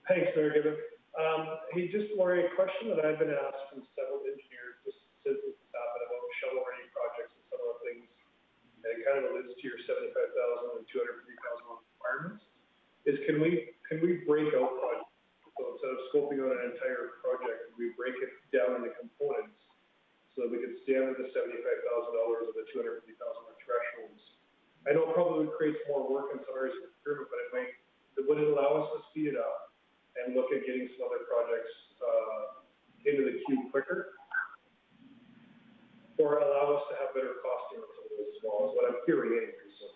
Thanks, Mayor Gibbon. Hey, just Lori, a question that I've been asked from several engineers just since this happened about shovel-ready projects and some of the things, and it kind of alludes to your 75,000 and 250,000 requirements, is can we break out projects? So instead of scoping out an entire project, we break it down into components so that we can stand with the $75,000 or the $250,000 thresholds. I know it probably creates more work in some areas of procurement, but would it allow us to speed it up and look at getting some other projects into the queue quicker? Or allow us to have better costing on some of those as well, is what I'm hearing anyway. So.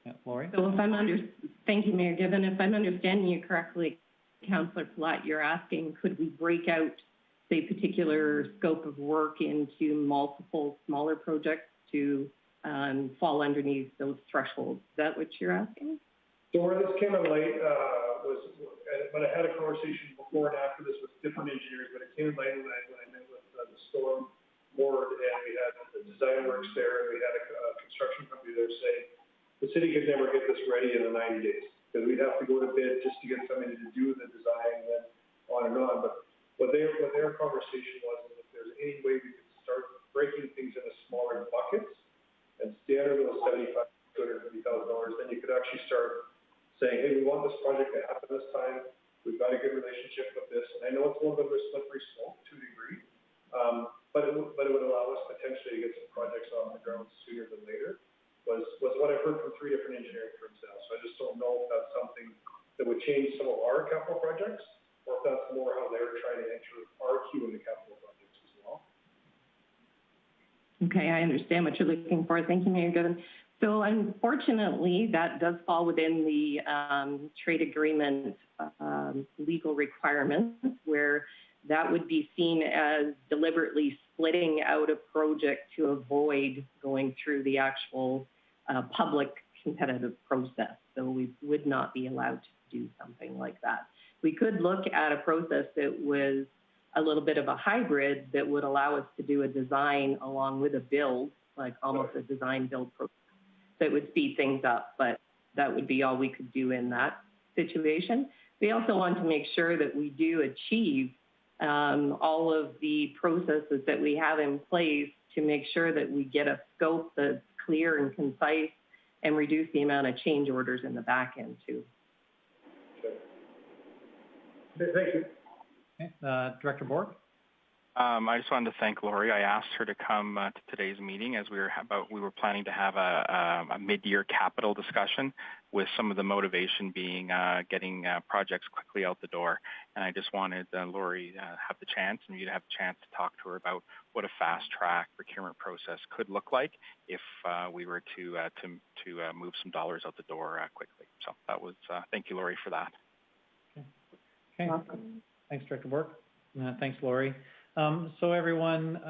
Yeah, Lori? So thank you, Mayor Gibbon. If I'm understanding you correctly, Councillor Plott, you're asking, could we break out a particular scope of work into multiple smaller projects to fall underneath those thresholds? Is that what you're asking? So where this came in late was, but I had a conversation before and after this with different engineers, but it came in late when I met with the storm board, and we had the design works there, and we had a construction company there saying the city could never get this ready in the 90 days because we'd have to go to bid just to get somebody to do the design and then on and on. But what their conversation was is if there's any way we could start breaking things into smaller buckets and stay under those $75,000, $250,000, then you could actually start saying, hey, we want this project to happen this time. We've got a good relationship with this. And I know it's a little bit of a slippery slope to a degree, but it would allow us potentially to get some projects on the ground sooner than later, was what I've heard from 3 different engineering firms now. So I just don't know if that's something that would change some of our capital projects, or if that's more how they're trying to enter our queue into capital projects as well. Okay, I understand what you're looking for. Thank you, Mayor Gibbon. So unfortunately, that does fall within the trade agreement legal requirements, where that would be seen as deliberately splitting out a project to avoid going through the actual public competitive process. So we would not be allowed to do something like that. We could look at a process that was a little bit of a hybrid that would allow us to do a design along with a build, like almost a design build process that would speed things up, but that would be all we could do in that situation. We also want to make sure that we do achieve all of the processes that we have in place to make sure that we get a scope that's clear and concise and reduce the amount of change orders in the back end too. Okay. Thank you. Okay. Director Borg? I just wanted to thank Lori. I asked her to come to today's meeting as we were planning to have a mid-year capital discussion, with some of the motivation being getting projects quickly out the door. And I just wanted Lori to have the chance, and you to have a chance to talk to her about what a fast-track procurement process could look like if we were to move some dollars out the door quickly. So that was thank you, Lori, for that. Okay. Thanks, Director Borg. Thanks, Lori. So everyone,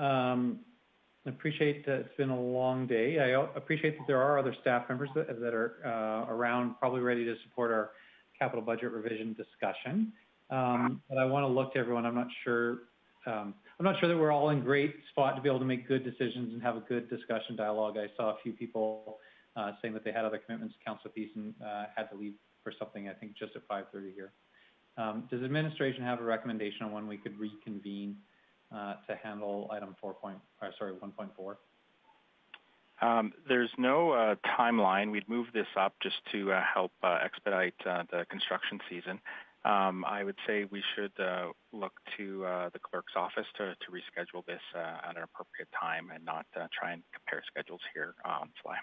appreciate that it's been a long day. I appreciate that there are other staff members that are around, probably ready to support our capital budget revision discussion. But I want to look to everyone. I'm not sure that we're all in great spot to be able to make good decisions and have a good discussion dialogue. I saw a few people saying that they had other commitments. Councillor Thiessen had to leave for something, I think, just at 5:30 here. Does administration have a recommendation on when we could reconvene to handle item 1.4? There's no timeline. We'd move this up just to help expedite the construction season. I would say we should look to the clerk's office to reschedule this at an appropriate time and not try and compare schedules here on the fly.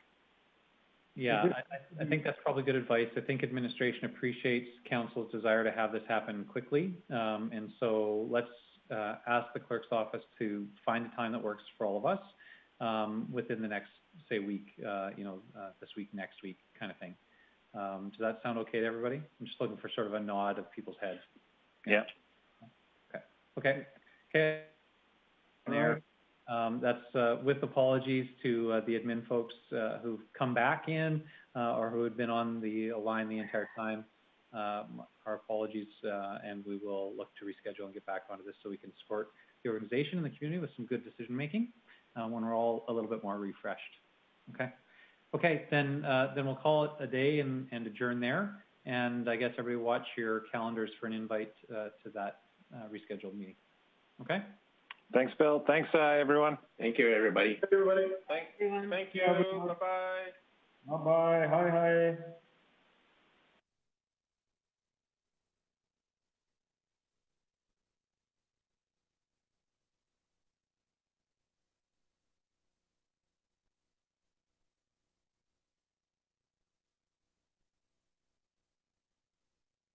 Yeah, I think that's probably good advice. I think administration appreciates council's desire to have this happen quickly. And so let's ask the clerk's office to find a time that works for all of us within the next say week, this week, next week kind of thing. Does that sound okay to everybody? I'm just looking for sort of a nod of people's heads. Yeah. Okay. There. That's with apologies to the admin folks who've come back in or who had been on the line the entire time. Our apologies, and we will look to reschedule and get back onto this so we can support the organization and the community with some good decision making when we're all a little bit more refreshed. Okay. Okay, then we'll call it a day and adjourn there. And I guess everybody watch your calendars for an invite to that rescheduled meeting. Okay. Thanks, Bill. Thanks, everyone. Thank you, everybody. Thank you. Bye-bye. Bye-bye. Hi.